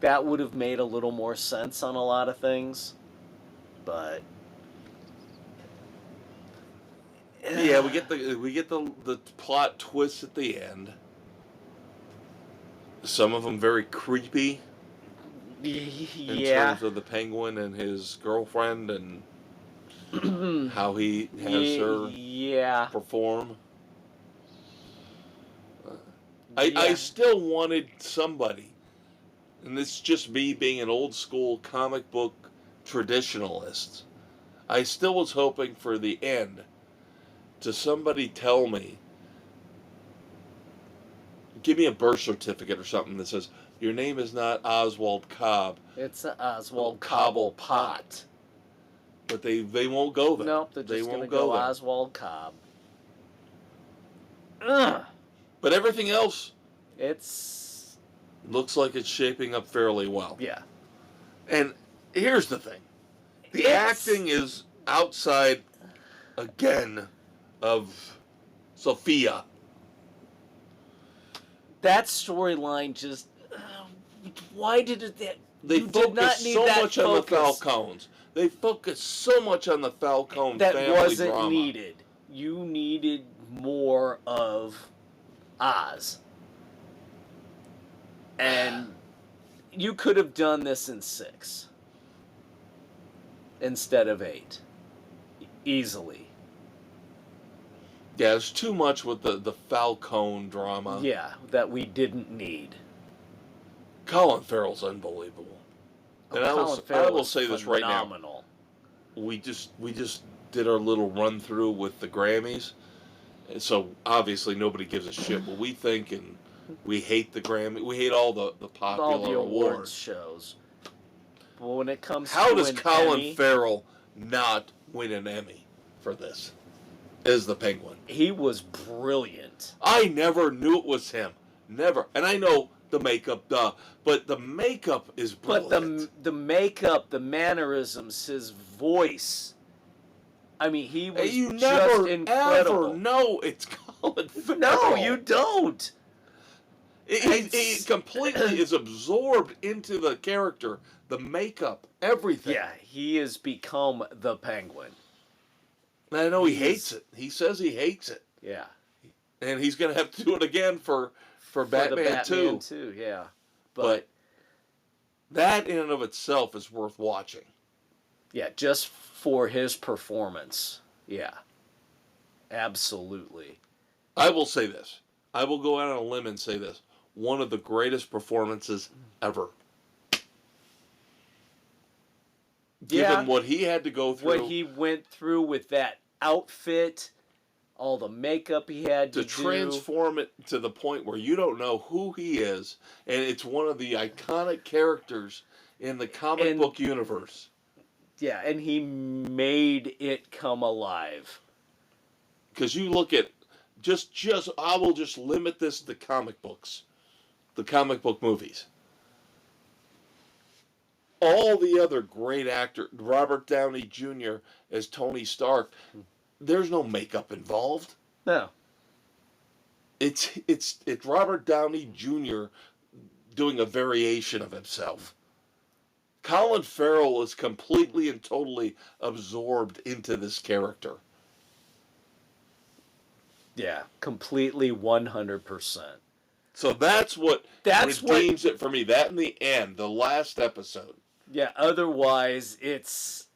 That would have made a little more sense on a lot of things. But yeah, we get the plot twists at the end. Some of them very creepy. In terms of the penguin and his girlfriend and how he has her perform. I still wanted somebody, and this is just me being an old school comic book traditionalist. I still was hoping for the end to somebody tell me, give me a birth certificate or something that says, your name is not Oswald Cobb. It's Oswald Cobblepot. But they won't go there. Nope, they're just going to go Oswald Cobb. Ugh. But everything else, it's looks like it's shaping up fairly well. Yeah. And here's the thing. The acting is outside, again, of Sophia. That storyline just... why did it... They focus so much on the Falcones. They focus so much on the Falcone family drama. That wasn't needed. You needed more of Oz. And you could have done this in 6 instead of 8. Easily. Yeah, there's too much with the Falcone drama. Yeah, that we didn't need. Colin Farrell's unbelievable. And I will say this right now. We just did our little run through with the Grammys. And so obviously nobody gives a shit what we think, and we hate the Grammy. We hate all the popular all the awards shows. But when it comes how does Colin Farrell not win an Emmy for this? As the Penguin. He was brilliant. I never knew it was him. Never. And I know the makeup, but the makeup is brilliant. But the makeup, the mannerisms, his voice. I mean, he was just incredible. Ever know it's Colin Farrell. No, you don't. He completely is absorbed into the character, the makeup, everything. Yeah, he has become the Penguin. I know he hates it. He says he hates it. Yeah. And he's going to have to do it again for Batman 2. Yeah. But That in and of itself is worth watching. Yeah, just for his performance. Yeah. Absolutely. I will say this. I will go out on a limb and say this. One of the greatest performances ever. Given what he had to go through. What he went through with that outfit, all the makeup he had to do. Transform it to the point where you don't know who he is, and it's one of the iconic characters in the comic book universe. Yeah, and he made it come alive. Because you look at, I will just limit this to comic books. The comic book movies. All the other great actors, Robert Downey Jr. as Tony Stark, there's no makeup involved. No. It's Robert Downey Jr. doing a variation of himself. Colin Farrell is completely and totally absorbed into this character. Yeah, completely 100%. So that's what redeems it for me. That in the end, the last episode. Yeah, otherwise it's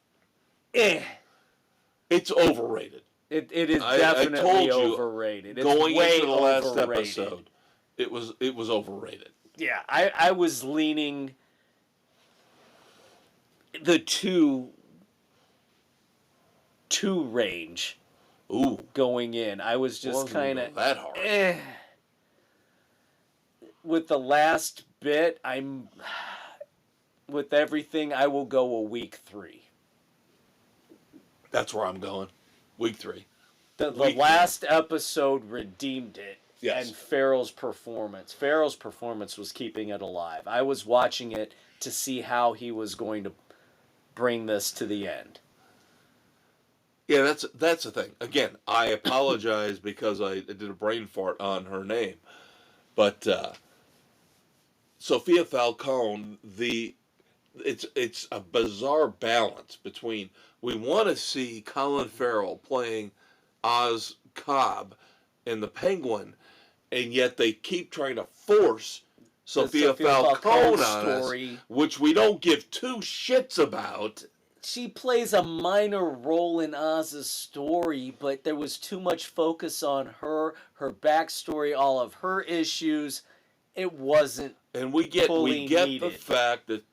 It's overrated. It is definitely overrated. It's going way into the last overrated. episode, it was overrated. Yeah, I was leaning the two range. Ooh. Going in. I was just kind of that hard. With the last bit, with everything, I will go a week 3. That's where I'm going. Week 3. The last episode redeemed it. Yes. And Farrell's performance was keeping it alive. I was watching it to see how he was going to bring this to the end. Yeah, that's the thing. Again, I apologize because I did a brain fart on her name. But Sophia Falcone, it's a bizarre balance between we want to see Colin Farrell playing Oz Cobb in The Penguin, and yet they keep trying to force Sophia Falcone on us, which we don't give two shits about. She plays a minor role in Oz's story, but there was too much focus on her backstory, all of her issues. It wasn't. And we get needed. The fact that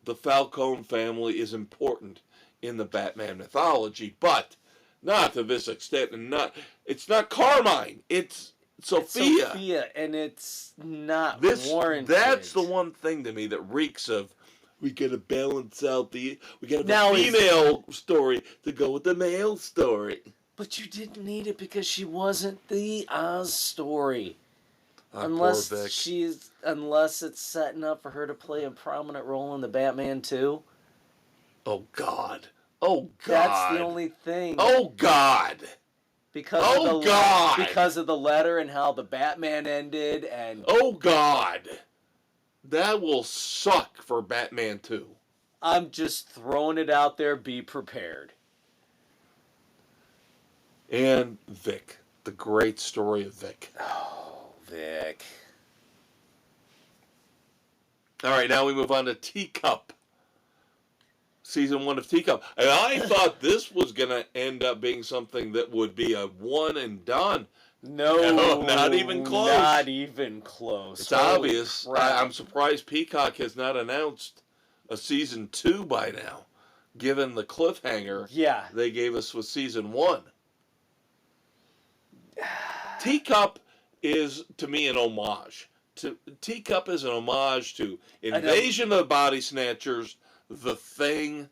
the Falcone family is important in the Batman mythology, but not to this extent, and it's not Carmine, it's Sophia. It's Sophia, and it's not warranted. That's the one thing to me that reeks of. We gotta balance out we gotta have a female story to go with the male story. But you didn't need it because she wasn't the Oz story. Unless it's setting up for her to play a prominent role in the Batman 2. Oh God. Oh God. That's the only thing. Oh God. Because of the letter and how the Batman ended and oh God. That will suck for Batman 2. I'm just throwing it out there. Be prepared. And Vic. The great story of Vic. Oh, Vic. All right, now we move on to Teacup. Season 1 of Teacup. And I thought this was going to end up being something that would be a one and done. No, not even close. Not even close. It's obvious. I'm surprised Peacock has not announced a season 2 by now, given the cliffhanger they gave us with season 1. Teacup is, to me, an homage. Teacup is an homage to Invasion of the Body Snatchers, The Thing,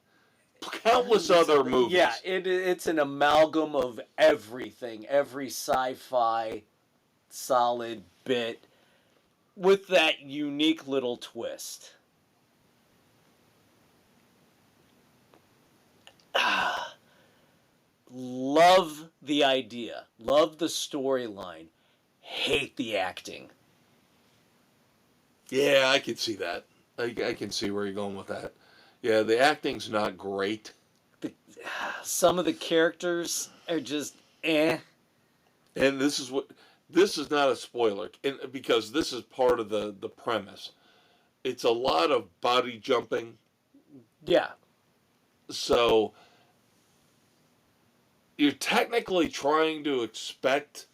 countless other movies. Yeah, it's an amalgam of everything, every sci-fi solid bit, with that unique little twist. Love the idea, love the storyline, hate the acting. Yeah, I can see that. I can see where you're going with that. Yeah, the acting's not great. Some of the characters are just eh. And this is not a spoiler, because this is part of the premise. it's a lot of body jumping. Yeah. So you're technically trying to expect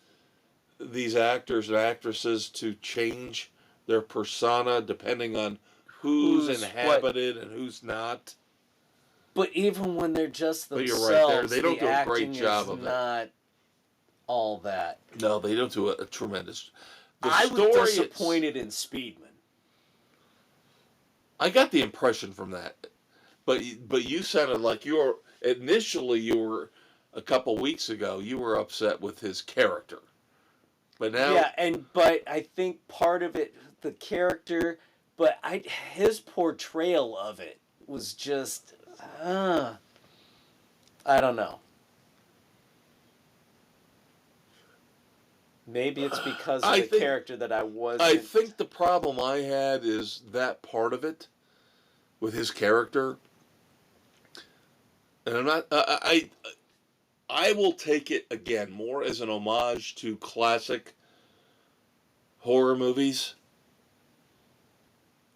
these actors and actresses to change their persona depending on who's inhabited and who's not. But even when they're just But themselves, you're right, they don't the do a acting great job is of it. not all that. No, they don't do a tremendous. I was disappointed in Speedman. I got the impression from that, but you sounded like you were a couple weeks ago you were upset with his character, but now but I think part of it, the character, but his portrayal of it was just, I don't know. Maybe it's because of the character that I wasn't. I think the problem I had is that part of it with his character. And I'm not. I will take it again more as an homage to classic horror movies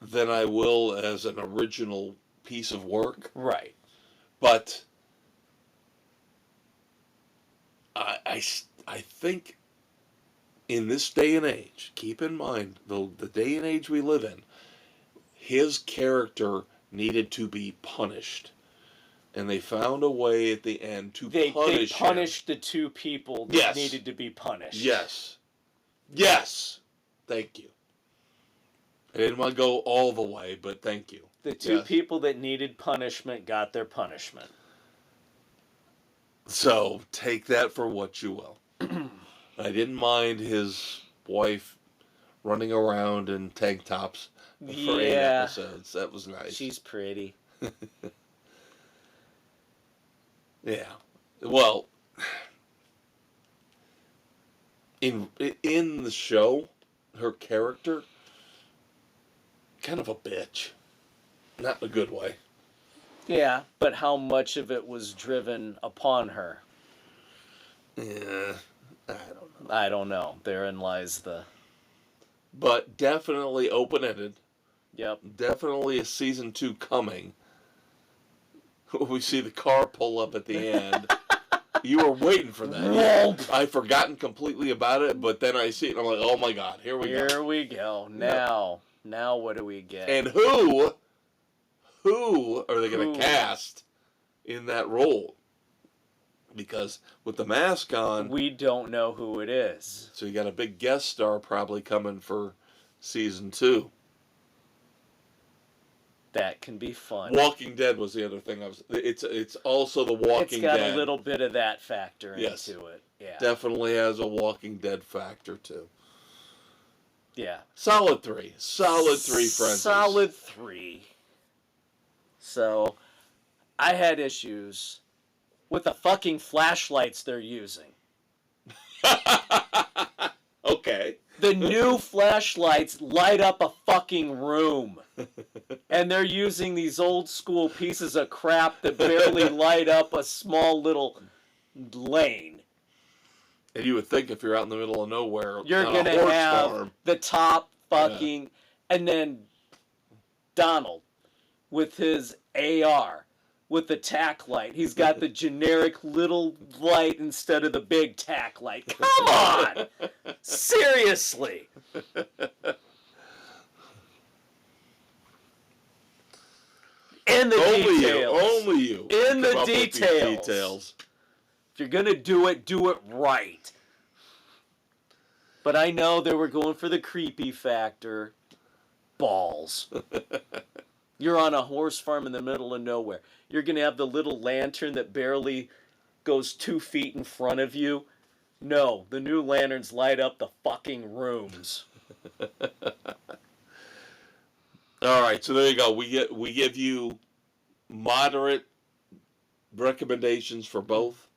than I will as an original piece of work. Right. But I think in this day and age, keep in mind the day and age we live in, his character needed to be punished. And they found a way at the end to punish him. They punished the two people that needed to be punished. Yes. Yes. Thank you. I didn't want to go all the way, but thank you. The two people that needed punishment got their punishment. So, take that for what you will. I didn't mind his wife running around in tank tops for 8 episodes. That was nice. She's pretty. Yeah. Well, in the show, her character, kind of a bitch. Not in a good way. Yeah, but how much of it was driven upon her? Yeah, I don't know. I don't know. Therein lies the... But definitely open-ended. Yep. Definitely a season 2 coming. We see the car pull up at the end. You were waiting for that. I'd forgotten completely about it, but then I see it and I'm like, oh my God, here we go. Here we go. Now what do we get? And who are they going to cast in that role? Because with the mask on, we don't know who it is. So you got a big guest star probably coming for season 2. That can be fun. Walking Dead was the other thing. It's also the Walking Dead. It's got a little bit of that factor into it. Yeah. Definitely has a Walking Dead factor too. Yeah. Solid 3. Solid 3, friends. Solid 3. So, I had issues with the fucking flashlights they're using. Okay. The new flashlights light up a fucking room. And they're using these old school pieces of crap that barely light up a small little lane. And you would think if you're out in the middle of nowhere, you're going to have the top fucking... Yeah. And then Donald with his AR. With the tack light. He's got the generic little light instead of the big tack light. Come on! Seriously! In the details. Only you. In the details. If you're going to do it right. But I know they were going for the creepy factor. Balls. You're on a horse farm in the middle of nowhere. You're going to have the little lantern that barely goes 2 feet in front of you. No, the new lanterns light up the fucking rooms. All right, so there you go. We give you moderate recommendations for both.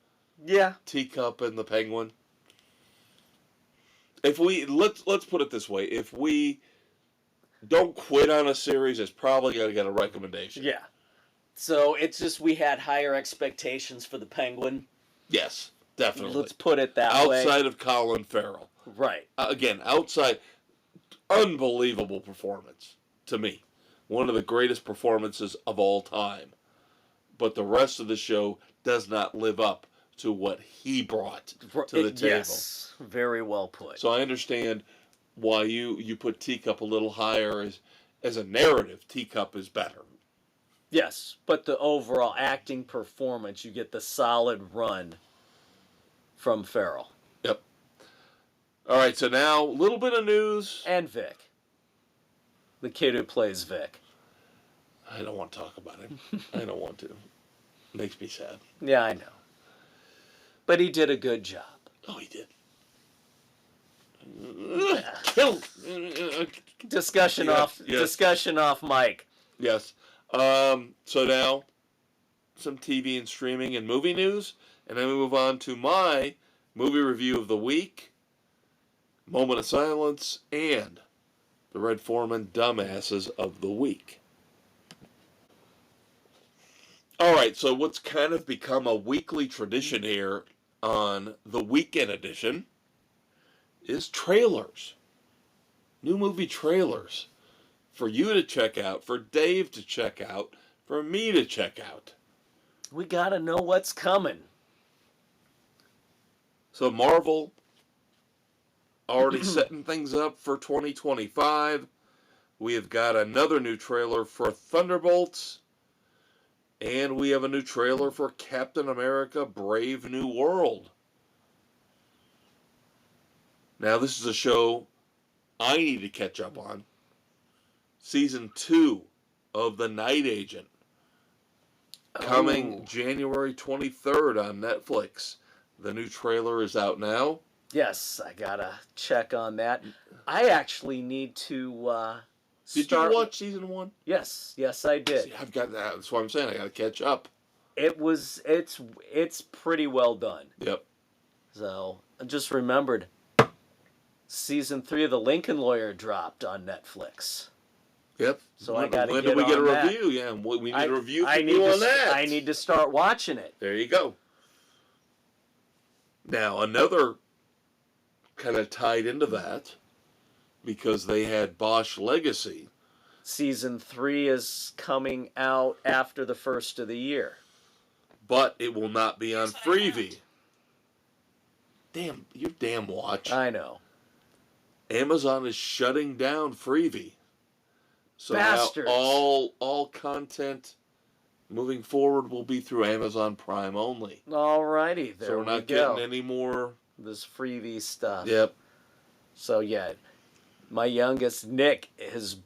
Yeah. Teacup and the Penguin. If we let's put it this way, if we don't quit on a series, it's probably going to get a recommendation. Yeah. So it's just we had higher expectations for the Penguin. Yes, definitely. Let's put it that way. Outside of Colin Farrell. Right. Again, outside, unbelievable performance. to me. One of the greatest performances of all time. But the rest of the show does not live up to what he brought to the table. Yes, very well put. So I understand why you put Teacup a little higher as a narrative. Teacup is better. Yes, but the overall acting performance, you get the solid run from Farrell. Yep. All right, so now a little bit of news. And Vic. The kid who plays Vic. I don't want to talk about him. I don't want to. Makes me sad. Yeah, I know. But he did a good job. Oh, he did. Kill. Discussion off mic. Yes. So now, some TV and streaming and movie news, and then we move on to my movie review of the week, moment of silence, and the Red Foreman dumbasses of the week. All right, so what's kind of become a weekly tradition here on the weekend edition is trailers. New movie trailers. For you to check out, for Dave to check out, for me to check out. We gotta know what's coming. So Marvel already setting things up for 2025. We have got another new trailer for Thunderbolts. And we have a new trailer for Captain America Brave New World. Now this is a show I need to catch up on. Season 2 of The Night Agent. Coming January 23rd on Netflix. The new trailer is out now. Yes, I gotta check on that. I actually need to Did you watch season 1? Yes, I did. See, I've got that. That's what I'm saying. I gotta catch up. It's pretty well done. Yep. So I just remembered season 3 of The Lincoln Lawyer dropped on Netflix. Yep. So I got to get When do we get a that. review? Yeah, we need a review from you on that. I need to start watching it. There you go. Now, another kind of tied into that, because they had Bosch Legacy. Season 3 is coming out after the first of the year. But it will not be on Freevee. Damn, you damn watch. I know. Amazon is shutting down Freevee. So Bastards. now all content moving forward will be through Amazon Prime only. Alrighty, there so we're we not go. getting any more. This freebie stuff. Yep. So yeah, my youngest Nick is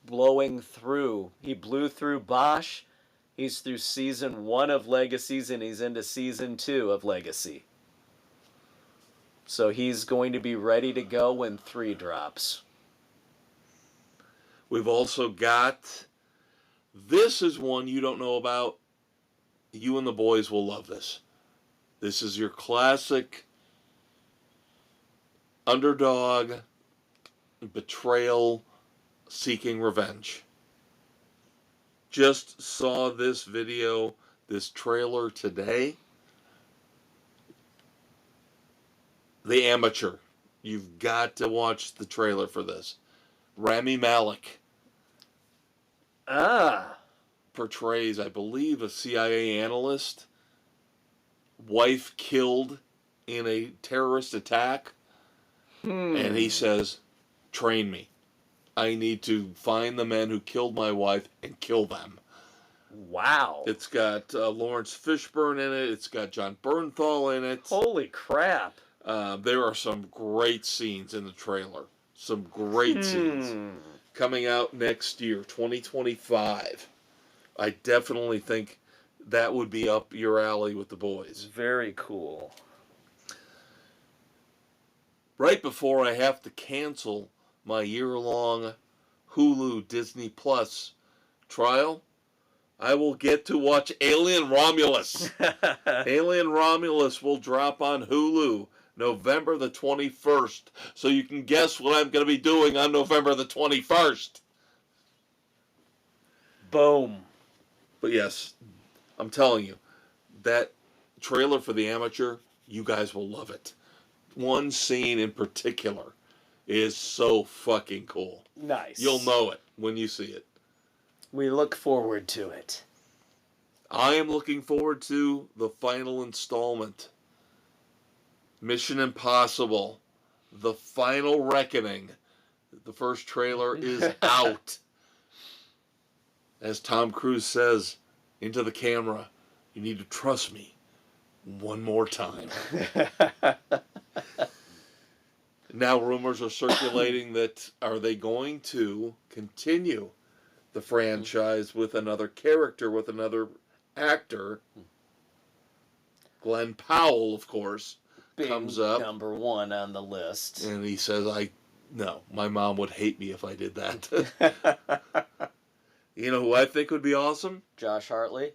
blowing through. He blew through Bosch. He's through season 1 of Legacies and he's into season 2 of Legacy. So he's going to be ready to go when 3 drops. We've also got, this is one you don't know about. You and the boys will love this. This is your classic underdog, betrayal, seeking revenge. Just saw this video, this trailer today. The Amateur. You've got to watch the trailer for this. Rami Malek portrays, I believe, a CIA analyst. Wife killed in a terrorist attack. And he says, train me. I need to find the men who killed my wife and kill them. Wow. It's got Lawrence Fishburne in it. It's got John Bernthal in it. Holy crap. There are some great scenes in the trailer. Some great scenes. Coming out next year, 2025. I definitely think that would be up your alley with the boys. Very cool. Right before I have to cancel my year-long Hulu Disney Plus trial, I will get to watch Alien Romulus. Alien Romulus will drop on Hulu November the 21st. So you can guess what I'm going to be doing on November the 21st. Boom. But yes, I'm telling you, that trailer for The Amateur, you guys will love it. One scene in particular is so fucking cool. Nice. You'll know it. when you see it. We look forward to it. I am looking forward to the final installment. Mission Impossible, The Final Reckoning. The first trailer is out. As Tom Cruise says into the camera, you need to trust me one more time. Now rumors are circulating that are they going to continue the franchise with another character, with another actor? Glenn Powell, of course, Being comes up. number one on the list. And he says, no, my mom would hate me if I did that. You know who I think would be awesome? Josh Hartley?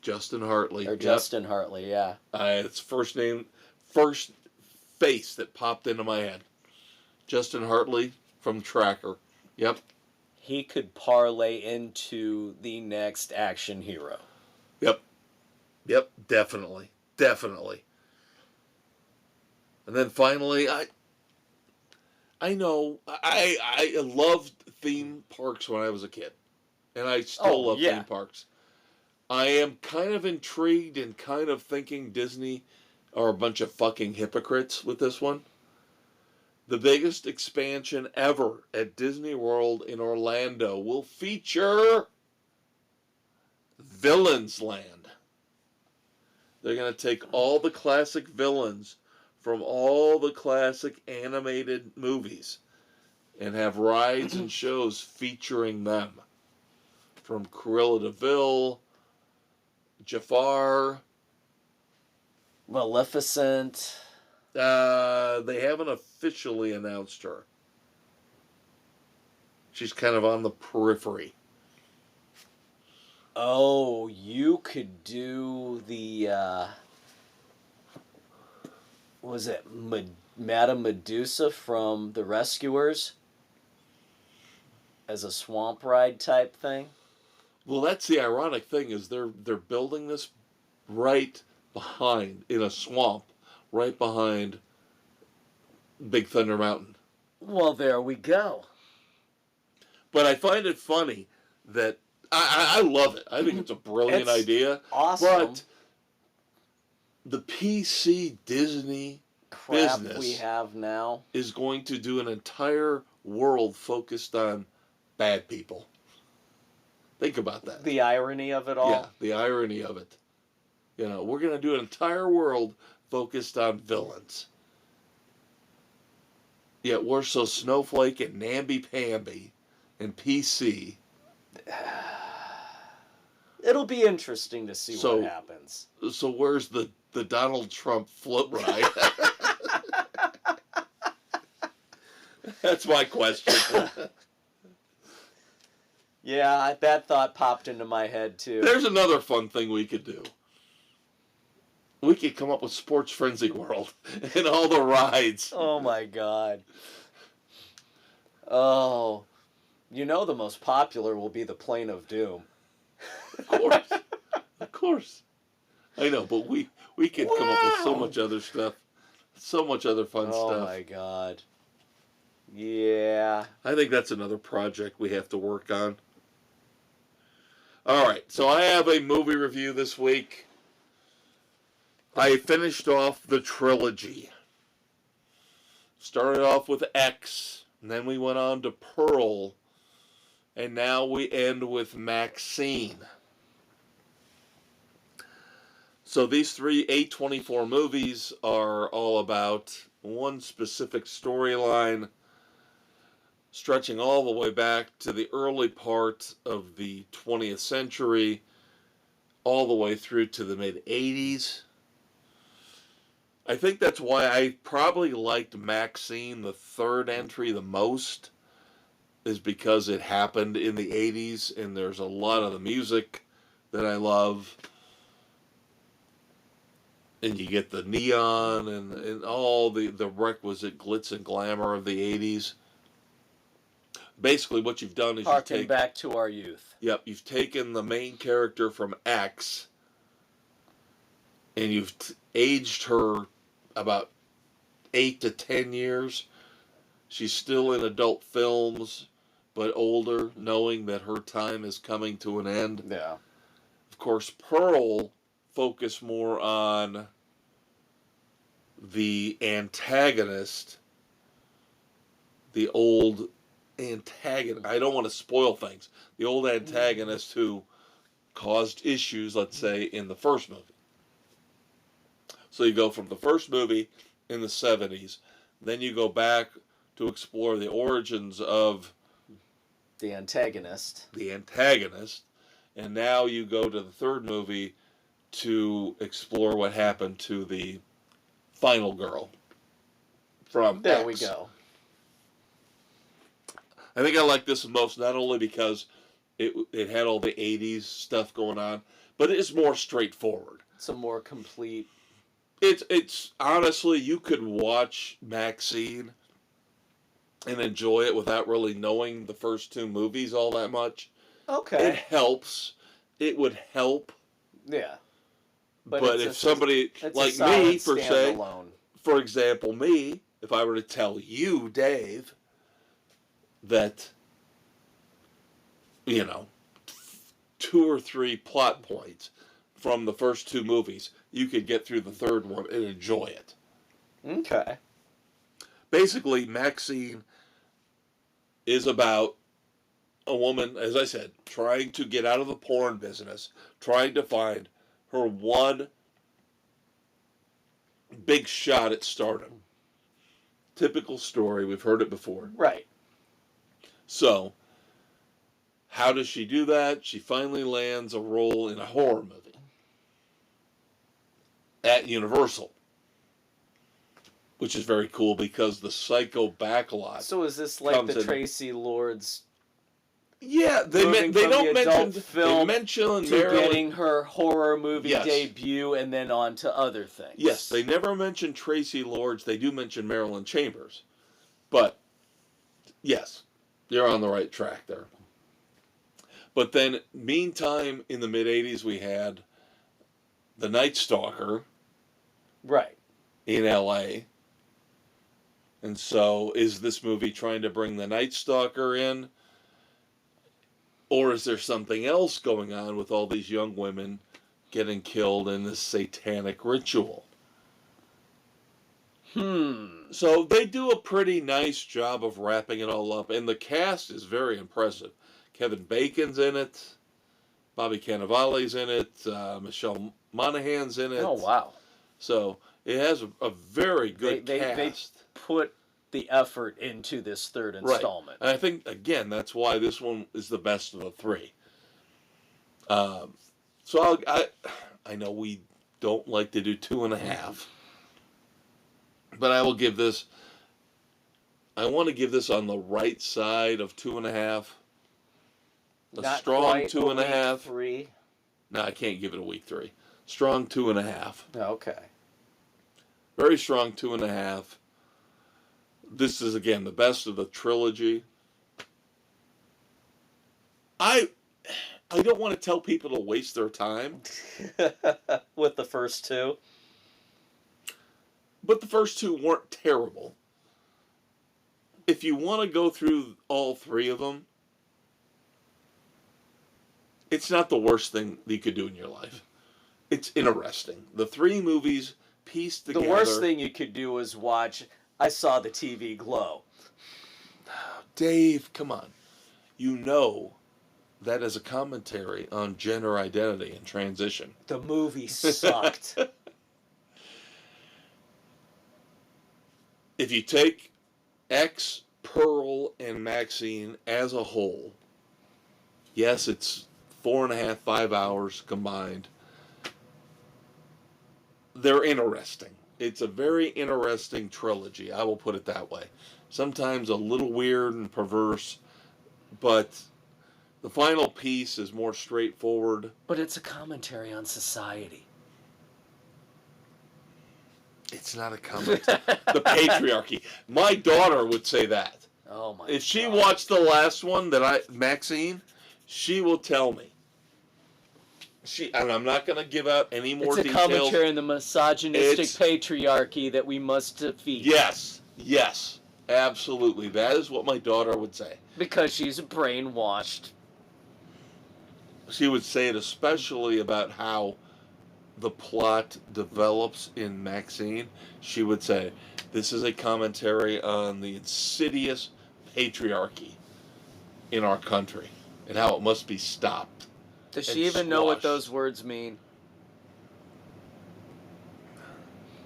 Justin Hartley. Or Justin Hartley, yeah. It's first face that popped into my head. Justin Hartley from Tracker. Yep. He could parlay into the next action hero. Yep, definitely. And then finally, I know I loved theme parks when I was a kid. And I still love theme parks. I am kind of intrigued and kind of thinking Disney are a bunch of fucking hypocrites with this one. The biggest expansion ever at Disney World in Orlando will feature Villains Land. They're going to take all the classic villains from all the classic animated movies and have rides and shows featuring them. From Cruella de Vil, Jafar. Maleficent. They haven't officially announced her. She's kind of on the periphery. Oh, you could do the, was it Madame Medusa from The Rescuers? As a swamp ride type thing? Well, that's the ironic thing, is they're building this right behind, in a swamp, right behind Big Thunder Mountain. Well, there we go. But I find it funny that I love it. I think it's a brilliant idea. Awesome. But the PC Disney crap business we have now is going to do an entire world focused on bad people. Think about that. The irony of it all. Yeah, the irony of it. You know, we're going to do an entire world focused on villains. Yet we're so snowflake and namby-pamby and PC. It'll be interesting to see what happens. So where's the Donald Trump float ride? That's my question. Yeah, that thought popped into my head too. There's another fun thing we could do. We could come up with Sports Frenzy World and all the rides. Oh my God. Oh, you know the most popular will be the Plane of Doom. Of course. I know, but we could come up with so much other stuff. So much other fun stuff. Oh my God. Yeah. I think that's another project we have to work on. All right, so I have a movie review this week. I finished off the trilogy. Started off with X, and then we went on to Pearl, and now we end with Maxxxine. So these three A24 movies are all about one specific storyline, stretching all the way back to the early part of the 20th century, all the way through to the mid-'80s. I think that's why I probably liked Maxxxine, the third entry, the most, is because it happened in the 80s, and there's a lot of the music that I love. And you get the neon and all the requisite glitz and glamour of the 80s. Basically, what you've done is harken back to our youth. Yep, you've taken the main character from X, and you've aged her about 8 to 10 years. She's still in adult films, but older, knowing that her time is coming to an end. Yeah. Of course, Pearl focused more on the antagonist, the old antagonist. I don't want to spoil things. The old antagonist who caused issues, let's say, in the first movie. So you go from the first movie in the 70s, then you go back to explore the origins of the antagonist, and now you go to the third movie to explore what happened to the final girl from There X. we go. I think I like this most not only because it had all the 80s stuff going on, but it's more straightforward. It's a more complete. It's honestly, you could watch Maxxxine and enjoy it without really knowing the first two movies all that much. Okay. It helps. It would help. Yeah. But if somebody like me, for example, me, if I were to tell you, Dave, that, you know, 2 or 3 plot points from the first two movies, you could get through the third one and enjoy it. Okay. Basically, Maxxxine is about a woman, as I said, trying to get out of the porn business, trying to find her one big shot at stardom. Typical story, we've heard it before. Right. So, how does she do that? She finally lands a role in a horror movie at Universal, which is very cool because the Psycho backlot. So is this like the Tracy Lords? Yeah, they don't mention film. They mention getting her horror movie debut and then on to other things. Yes, they never mention Tracy Lords. They do mention Marilyn Chambers, but yes, you're on the right track there. But then, meantime, in the mid '80s, we had The Night Stalker, right, in L.A. And so, is this movie trying to bring The Night Stalker in? Or is there something else going on with all these young women getting killed in this satanic ritual? So they do a pretty nice job of wrapping it all up. And the cast is very impressive. Kevin Bacon's in it. Bobby Cannavale's in it. Michelle Monaghan's in it. Oh, wow. So it has a very good cast. They put the effort into this third installment. Right. And I think, again, that's why this one is the best of the three. So I know we don't like to do 2.5, but I will give this, I want to give this on the right side of 2.5. A strong 2.5. 3. No, I can't give it a week 3. Strong 2.5. Okay. Very strong 2.5. This is, again, the best of the trilogy. I don't want to tell people to waste their time. With the first two? But the first two weren't terrible. If you want to go through all 3 of them, it's not the worst thing that you could do in your life. It's interesting. The 3 movies pieced together. The worst thing you could do is watch I Saw the TV Glow. Dave, come on. You know that is a commentary on gender identity and transition. The movie sucked. If you take X, Pearl, and Maxxxine as a whole, yes, it's 4.5, 5 hours combined. They're interesting. It's a very interesting trilogy, I will put it that way. Sometimes a little weird and perverse, but the final piece is more straightforward. But it's a commentary on society. It's not a commentary. The patriarchy. My daughter would say that. Oh my! If she watched the last one Maxxxine, she will tell me. And I'm not going to give out any more details. It's a commentary on the misogynistic patriarchy that we must defeat. Yes, Absolutely. That is what my daughter would say. Because she's brainwashed. She would say it especially about how the plot develops in Maxxxine. She would say, this is a commentary on the insidious patriarchy in our country and how it must be stopped. Does she even know what those words mean?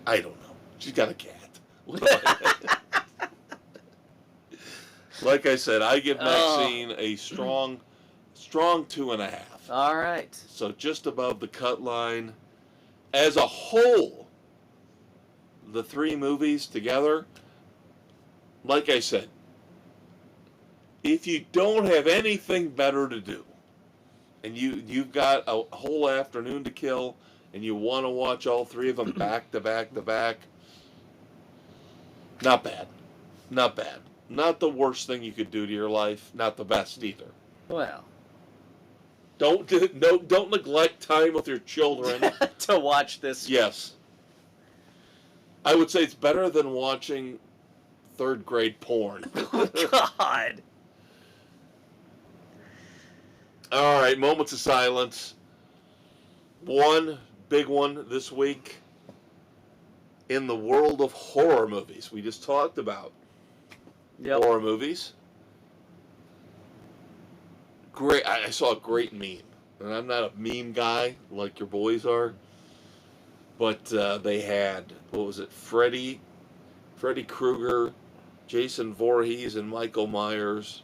I don't know. She's got a cat. Like I said, I give Maxxxine a strong 2.5. All right. So just above the cut line. As a whole, the 3 movies together, like I said, if you don't have anything better to do, and you've got a whole afternoon to kill, and you want to watch all 3 of them back to back to back, not bad. Not bad. Not the worst thing you could do to your life. Not the best either. Well. Don't neglect time with your children. To watch this. Yes. I would say it's better than watching 3rd grade porn. Oh, God. All right, moments of silence. One big one this week in the world of horror movies. We just talked about horror movies. Great. I saw a great meme, and I'm not a meme guy like your boys are, but they had, what was it, Freddy Krueger, Jason Voorhees, and Michael Myers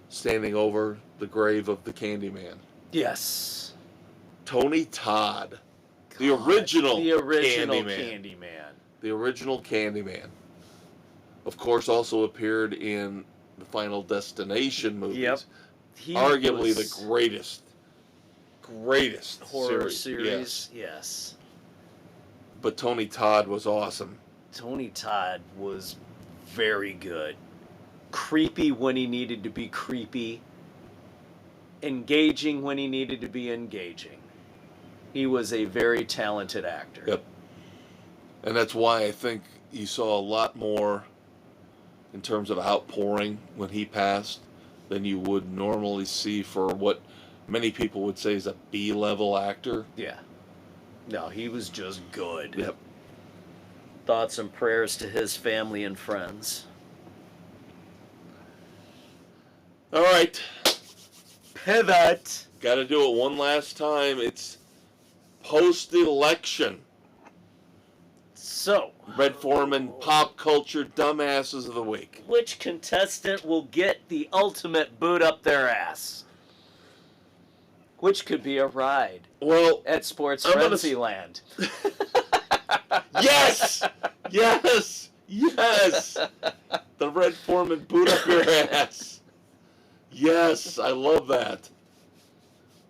standing over the grave of the Candyman. Yes. Tony Todd, God, the original Candyman. The original Candyman. Of course, also appeared in the Final Destination movies. Yep. Arguably the greatest horror series. Yes. But Tony Todd was awesome. Tony Todd was very good. Creepy when he needed to be creepy. Engaging when he needed to be engaging. He was a very talented actor. Yep. And that's why I think you saw a lot more in terms of outpouring when he passed than you would normally see for what many people would say is a B-level actor. Yeah. No, he was just good. Yep. Thoughts and prayers to his family and friends. All right. Pivot. Got to do it one last time. It's post-election. So, Red Foreman pop culture dumbasses of the week. Which contestant will get the ultimate boot up their ass? Which could be a ride. Well, at Sports Frenzy Land. Yes! Yes! Yes! The Red Foreman boot up your ass. Yes, I love that.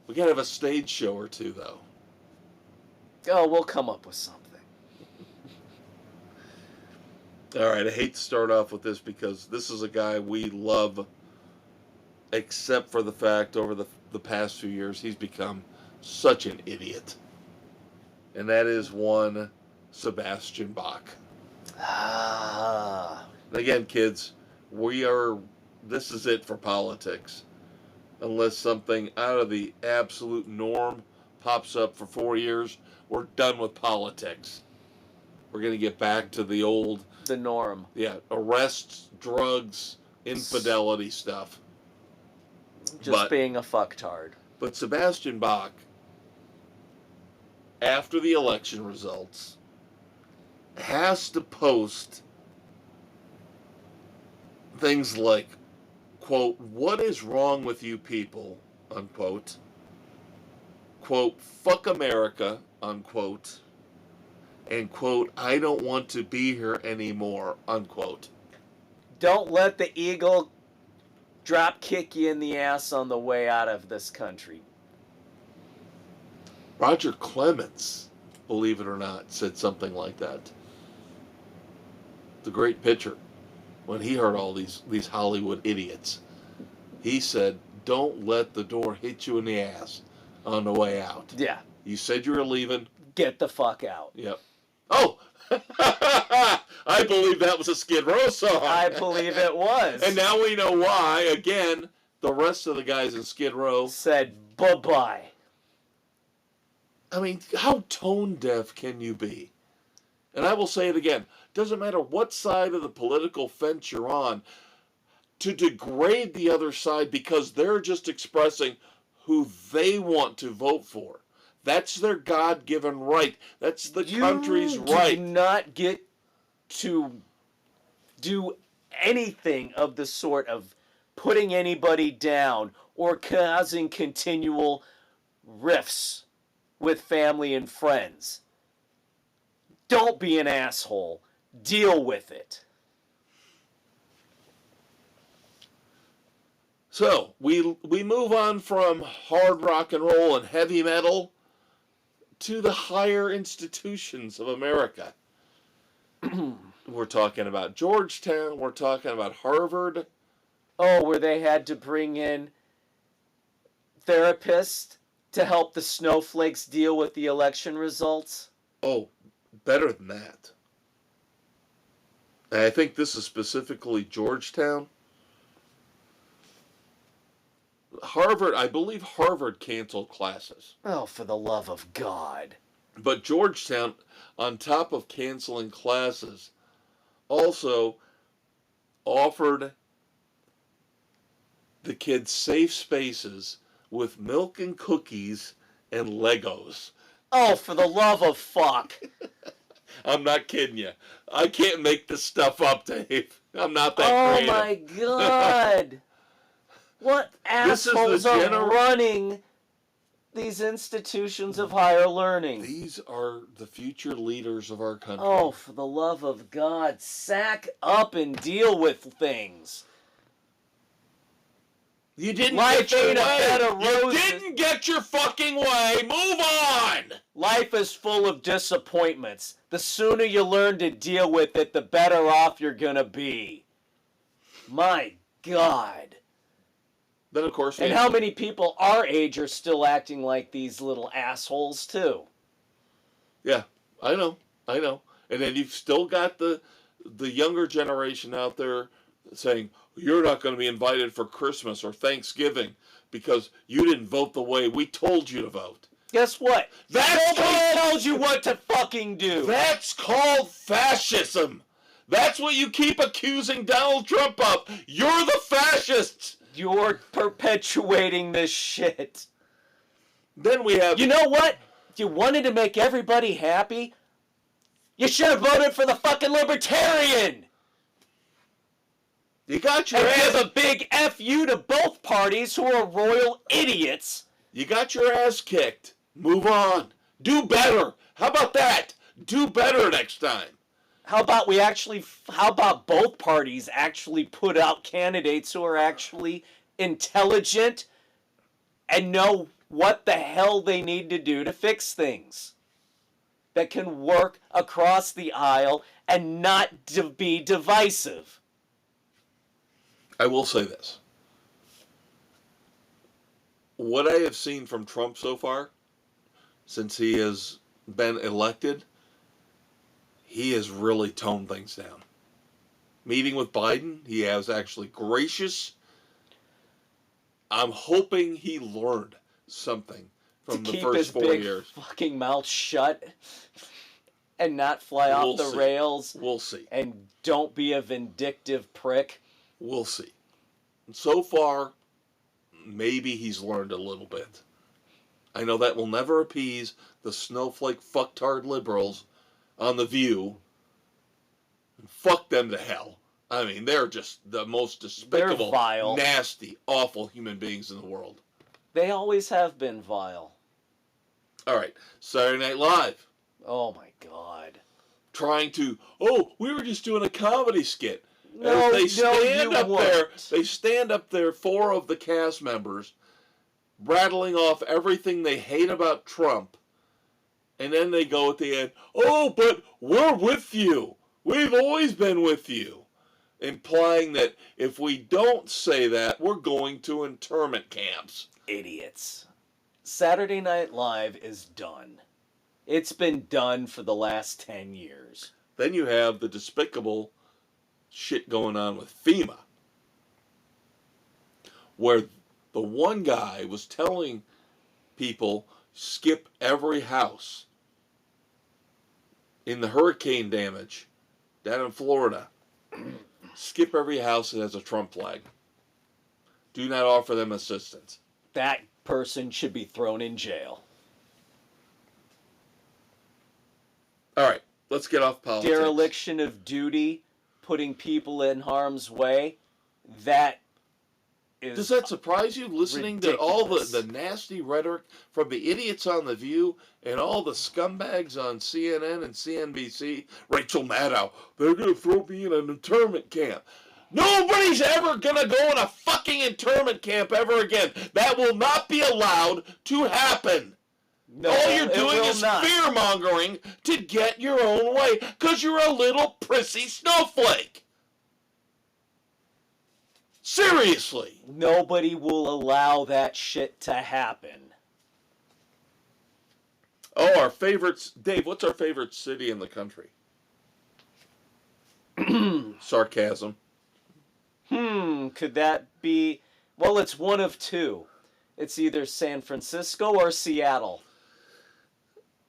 We gotta have a stage show or two, though. Oh, we'll come up with something. All right, I hate to start off with this because this is a guy we love, except for the fact over the past few years he's become such an idiot. And that is one Sebastian Bach. Again, kids, this is it for politics. Unless something out of the absolute norm pops up for 4 years, we're done with politics. We're going to get back to the norm. Yeah, arrests, drugs, infidelity stuff. Just being a fucktard. But Sebastian Bach, after the election results, has to post things like, quote, "What is wrong with you people?" unquote. Quote, "Fuck America," unquote. And quote, "I don't want to be here anymore," unquote. Don't let the eagle drop kick you in the ass on the way out of this country. Roger Clemens, believe it or not, said something like that. The great pitcher, when he heard all these Hollywood idiots, he said, "Don't let the door hit you in the ass on the way out." Yeah. You said you were leaving. Get the fuck out. Yep. Oh! I believe that was a Skid Row song. I believe it was. And now we know why. Again, the rest of the guys in Skid Row said bye-bye. I mean, how tone deaf can you be? And I will say it again. Doesn't matter what side of the political fence you're on, to degrade the other side because they're just expressing who they want to vote for. That's their God-given right. That's the country's right. You do not get to do anything of the sort of putting anybody down or causing continual rifts with family and friends. Don't be an asshole. Deal with it. So, we move on from hard rock and roll and heavy metal to the higher institutions of America. We're talking about Georgetown. We're talking about Harvard. Oh, where they had to bring in therapists to help the snowflakes deal with the election results? Oh, better than that. And I think this is specifically Georgetown. Harvard, I believe Harvard canceled classes. Oh, for the love of God. But Georgetown, on top of canceling classes, also offered the kids safe spaces with milk and cookies and Legos. Oh, for the love of fuck. I'm not kidding you. I can't make this stuff up, Dave. I'm not that creative. Oh my God. What assholes are running these institutions of higher learning? These are the future leaders of our country. Oh, for the love of God, sack up and deal with things. You didn't Life get your ain't a bed way. of You roses. didn't get your fucking way. Move on. Life is full of disappointments. The sooner you learn to deal with it, the better off you're gonna be. My God. Then, of course, And how many people our age are still acting like these little assholes, too? Yeah, I know. And then you've still got the younger generation out there saying, you're not going to be invited for Christmas or Thanksgiving because you didn't vote the way we told you to vote. Guess what? Nobody tells you what to fucking do. That's called fascism. That's what you keep accusing Donald Trump of. You're the fascists. You're perpetuating this shit. Then we have... You know what? If you wanted to make everybody happy, you should have voted for the fucking Libertarian. You got your and ass... give a big F you to both parties who are royal idiots. You got your ass kicked. Move on. Do better. How about that? Do better next time. How about both parties actually put out candidates who are actually intelligent and know what the hell they need to do to fix things? That can work across the aisle and not be divisive. I will say this. What I have seen from Trump so far, since he has been elected, he has really toned things down. Meeting with Biden, he has actually gracious. I'm hoping he learned something from the first 4 years. Keep his big fucking mouth shut and not fly off the rails. We'll see. And don't be a vindictive prick. We'll see. So far, maybe he's learned a little bit. I know that will never appease the snowflake fucktard liberals on The View. Fuck them to hell. I mean, they're just the most despicable, vile, nasty, awful human beings in the world. They always have been vile. All right, Saturday Night Live. Oh my God. Trying to, we were just doing a comedy skit. No, they stand you up weren't. there. They stand up there, 4 of the cast members, rattling off everything they hate about Trump. And then they go at the end, but we're with you. We've always been with you. Implying that if we don't say that, we're going to internment camps. Idiots. Saturday Night Live is done. It's been done for the last 10 years. Then you have the despicable shit going on with FEMA, where the one guy was telling people skip every house in the hurricane damage down in Florida. Skip every house that has a Trump flag. Do not offer them assistance. That person should be thrown in jail. All right, let's get off politics. Dereliction of duty, putting people in harm's way, that is Does that surprise you, listening ridiculous. to all the nasty rhetoric from the idiots on The View and all the scumbags on CNN and CNBC? Rachel Maddow, they're going to throw me in an internment camp. Nobody's ever going to go in a fucking internment camp ever again. That will not be allowed to happen. No, all you're doing is fear-mongering to get your own way because you're a little prissy snowflake. Seriously. Nobody will allow that shit to happen. Oh, our favorites. Dave, what's our favorite city in the country? Sarcasm. Could that be... Well, it's one of two. It's either San Francisco or Seattle.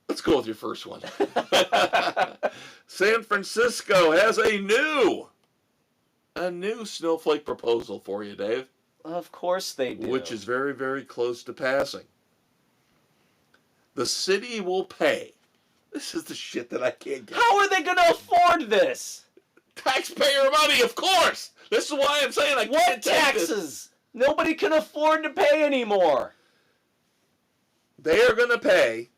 Let's go with your first one. San Francisco has a new snowflake proposal for you, Dave. Of course they do. Which is very, very close to passing. The city will pay. This is the shit that I can't get. How are they going to afford this? Taxpayer money, of course. This is why I'm saying I can't take taxes? This. Nobody can afford to pay anymore. They are going to pay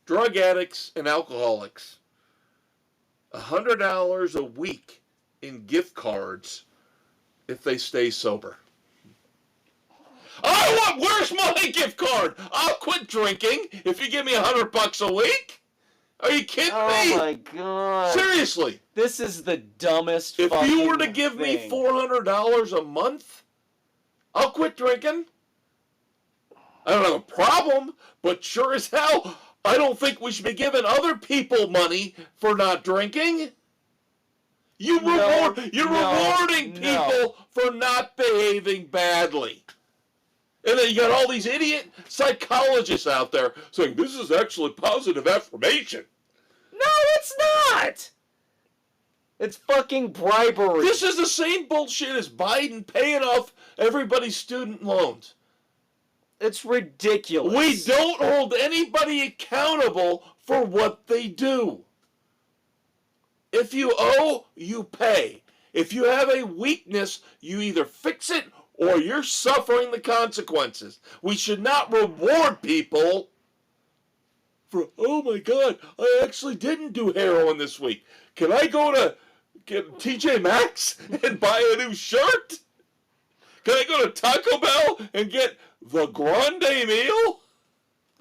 drug addicts and alcoholics $100 a week in gift cards if they stay sober. Where's my gift card? I'll quit drinking if you give me $100 a week. Are you kidding me? Oh my god. Seriously. This is the dumbest If fucking you were to give me $400 a month, I'll quit drinking. I don't have a problem, but sure as hell, I don't think we should be giving other people money for not drinking. You're rewarding people for not behaving badly. And then you got all these idiot psychologists out there saying, this is actually positive affirmation. No, it's not. It's fucking bribery. This is the same bullshit as Biden paying off everybody's student loans. It's ridiculous. We don't hold anybody accountable for what they do. If you owe, you pay. If you have a weakness, you either fix it or you're suffering the consequences. We should not reward people for, oh my God, I actually didn't do heroin this week. Can I go to TJ Maxx and buy a new shirt? Can I go to Taco Bell and get the grande meal?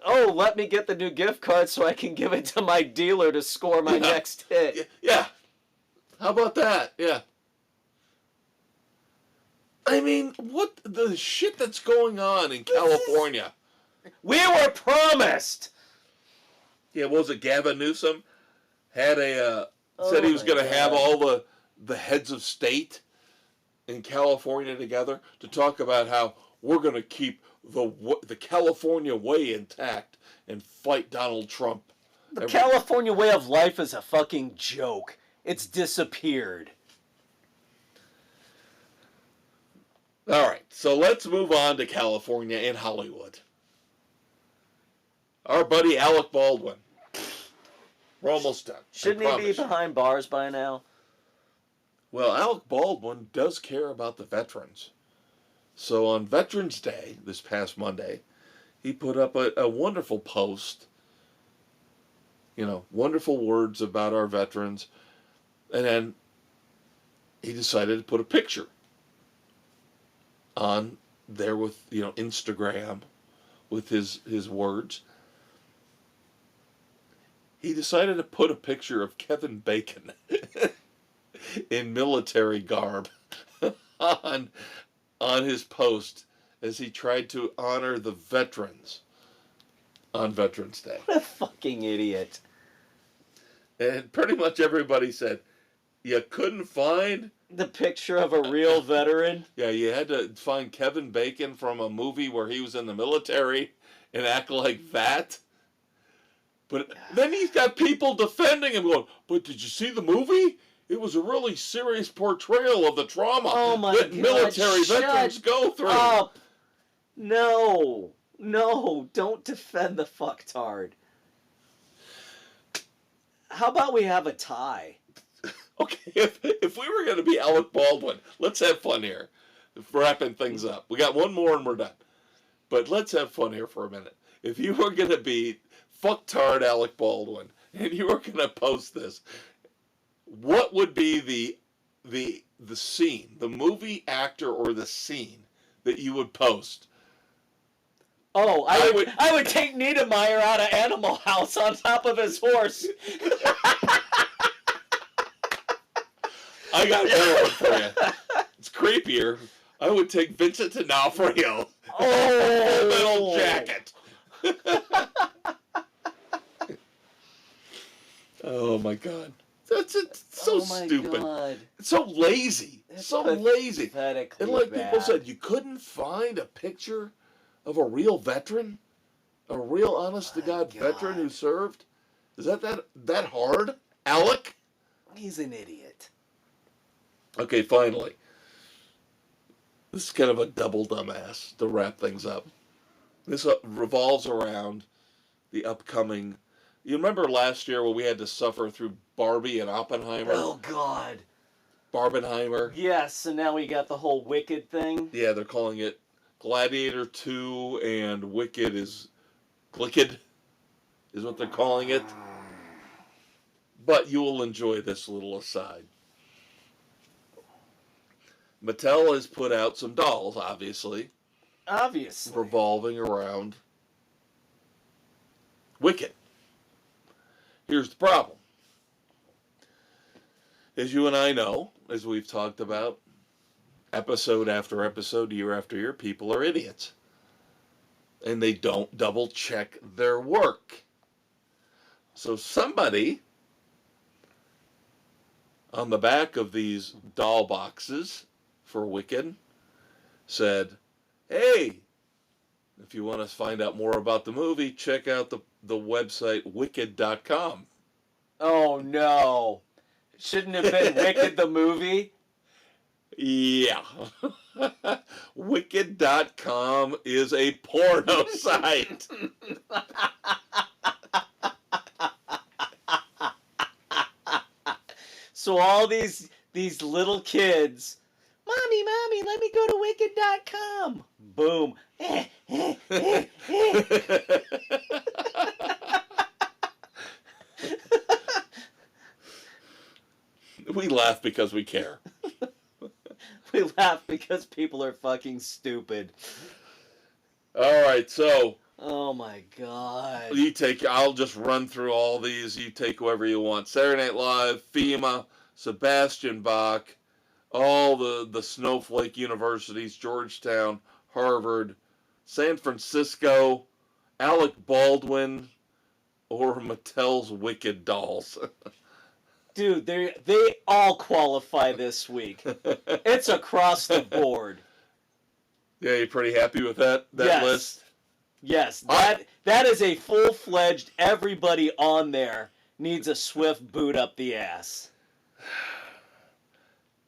Oh, let me get the new gift card so I can give it to my dealer to score my next hit. Yeah. How about that? Yeah. I mean, what the shit that's going on in California? We were promised. Yeah, what was it? Gavin Newsom had said he was going to have all the heads of state in California together to talk about how we're going to keep the California way intact and fight Donald Trump. The California way of life is a fucking joke. It's disappeared. All right, so let's move on to California and Hollywood. Our buddy Alec Baldwin. We're almost done. Shouldn't he be behind bars by now? Well, Alec Baldwin does care about the veterans. So on Veterans Day, this past Monday, he put up a wonderful post. Wonderful words about our veterans. And then he decided to put a picture on there with, Instagram with his words. He decided to put a picture of Kevin Bacon in military garb on his post as he tried to honor the veterans on Veterans Day. What a fucking idiot. And pretty much everybody said, you couldn't find... The picture of a real veteran? Yeah, you had to find Kevin Bacon from a movie where he was in the military and act like that. But then he's got people defending him going, but did you see the movie? It was a really serious portrayal of the trauma that military veterans go through. Up. No, don't defend the fucktard. How about we have a tie? Okay, if we were going to be Alec Baldwin, let's have fun here. Wrapping things up. We got one more and we're done. But let's have fun here for a minute. If you were going to be fucktard Alec Baldwin and you were going to post this, what would be the scene, the movie actor or the scene that you would post? Oh, I would take Niedermeyer out of Animal House on top of his horse. I got another one for you. It's creepier. I would take Vincent D'Onofrio. Oh, little jacket. Oh my God. That's so stupid. God. It's so lazy. That's so lazy. Pathetically And like bad. people said, you couldn't find a picture of a real veteran? A real honest to God veteran who served? Is that hard? Alec? He's an idiot. Okay, finally. This is kind of a double dumbass to wrap things up. This revolves around the upcoming... You remember last year when we had to suffer through Barbie and Oppenheimer? Oh, God. Barbenheimer? Yes, and now we got the whole Wicked thing. Yeah, they're calling it Gladiator 2 and Wicked is what they're calling it. But you will enjoy this little aside. Mattel has put out some dolls, obviously. Revolving around Wicked. Here's the problem. As you and I know, as we've talked about, episode after episode, year after year, people are idiots. And they don't double check their work. So somebody on the back of these doll boxes for Wicked said, hey, if you want to find out more about the movie, check out the website wicked.com. Oh, no. Shouldn't have been Wicked the movie? Yeah. Wicked.com is a porno site. So all these little kids, Mommy, let me go to wicked.com. Boom. We laugh because we care. We laugh because people are fucking stupid. All right, so... Oh, my God. I'll just run through all these. You take whoever you want. Saturday Night Live, FEMA, Sebastian Bach, all the snowflake universities, Georgetown, Harvard, San Francisco, Alec Baldwin, or Mattel's Wicked dolls. Dude, they all qualify this week. It's across the board. Yeah, you pretty happy with that list? Yes, that is a full-fledged, everybody on there needs a swift boot up the ass.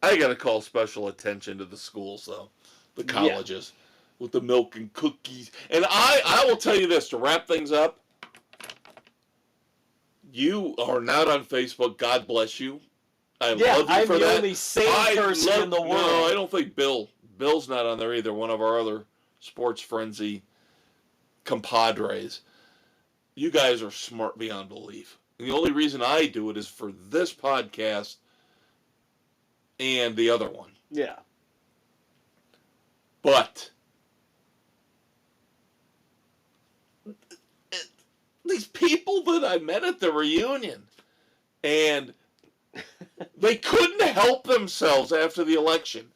I gotta call special attention to the schools, though. The colleges. With the milk and cookies. And I will tell you this, to wrap things up. You are not on Facebook. God bless you. I love you for that. I'm the only sane person in the world. No, I don't think Bill's not on there either. One of our other sports frenzy compadres. You guys are smart beyond belief. And the only reason I do it is for this podcast and the other one. Yeah. But these people that I met at the reunion, and they couldn't help themselves after the election.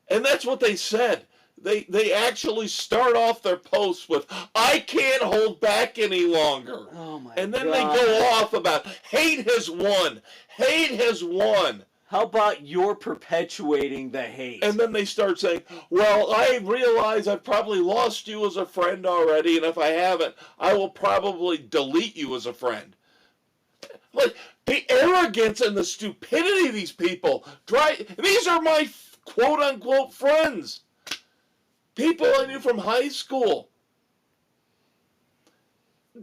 And that's what they said. they actually start off their posts with, "I can't hold back any longer." Oh my and then God. they go off about, "Hate has won. Hate has won." How about you're perpetuating the hate? And then they start saying, "Well, I realize I've probably lost you as a friend already, and if I haven't, I will probably delete you as a friend." Like, the arrogance and the stupidity of these people. These are my quote-unquote friends. People I knew from high school.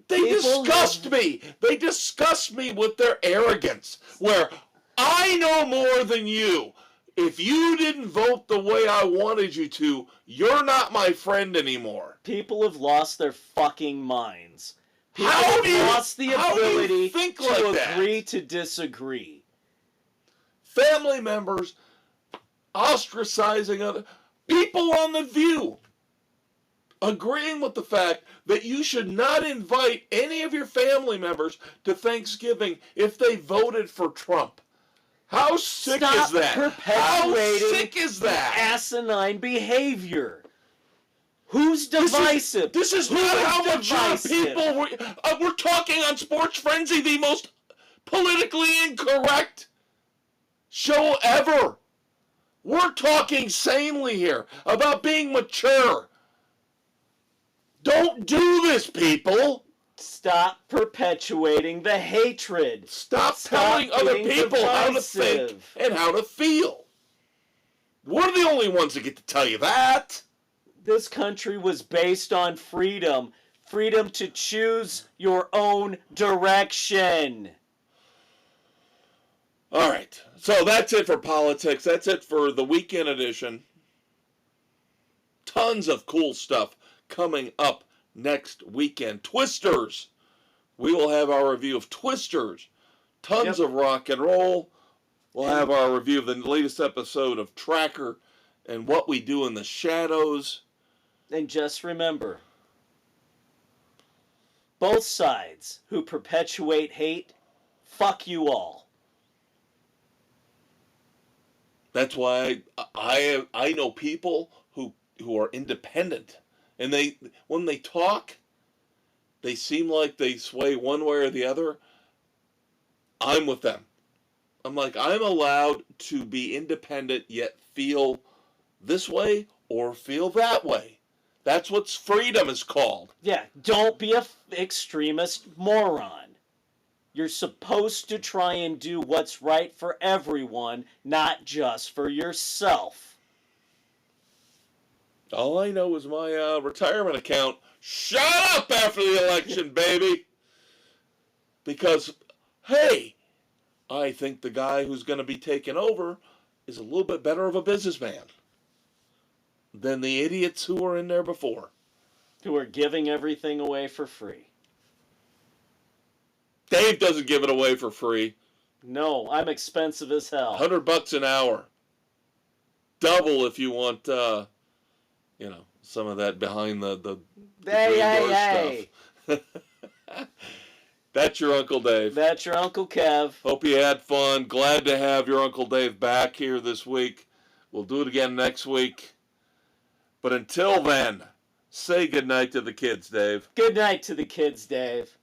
They disgust me. They disgust me with their arrogance. Where I know more than you. If you didn't vote the way I wanted you to, you're not my friend anymore. People have lost their fucking minds. People How have do you- lost the how do you ability think to like that? agree to disagree. Family members ostracizing other people on The View, agreeing with the fact that you should not invite any of your family members to Thanksgiving if they voted for Trump. How sick Stop is that? How perpetuating sick is that? asinine behavior. Who's divisive? This is Who not is how mature divisive? people. We're talking on Sports Frenzy, the most politically incorrect show ever. We're talking sanely here about being mature. Don't do this, people. Stop perpetuating the hatred. Stop telling other being people how to think divisive. and how to feel. We're the only ones that get to tell you that. This country was based on freedom. Freedom to choose your own direction. All right. So that's it for politics. That's it for the weekend edition. Tons of cool stuff coming up next weekend. Twisters. We will have our review of Twisters. Tons of rock and roll. We'll have our review of the latest episode of Tracker and What We Do in the Shadows. And just remember, both sides who perpetuate hate, fuck you all. That's why I know people who are independent, and when they talk, they seem like they sway one way or the other. I'm with them. I'm like, I'm allowed to be independent yet feel this way or feel that way. That's what freedom is called. Yeah, don't be an extremist moron. You're supposed to try and do what's right for everyone, not just for yourself. All I know is my retirement account shut up after the election, baby. Because, hey, I think the guy who's going to be taking over is a little bit better of a businessman than the idiots who were in there before. Who are giving everything away for free. Dave doesn't give it away for free. No, I'm expensive as hell. $100 an hour. Double if you want, some of that behind the Hey. stuff. That's your Uncle Dave. That's your Uncle Kev. Hope you had fun. Glad to have your Uncle Dave back here this week. We'll do it again next week. But until then, say goodnight to the kids, Dave. Good night to the kids, Dave.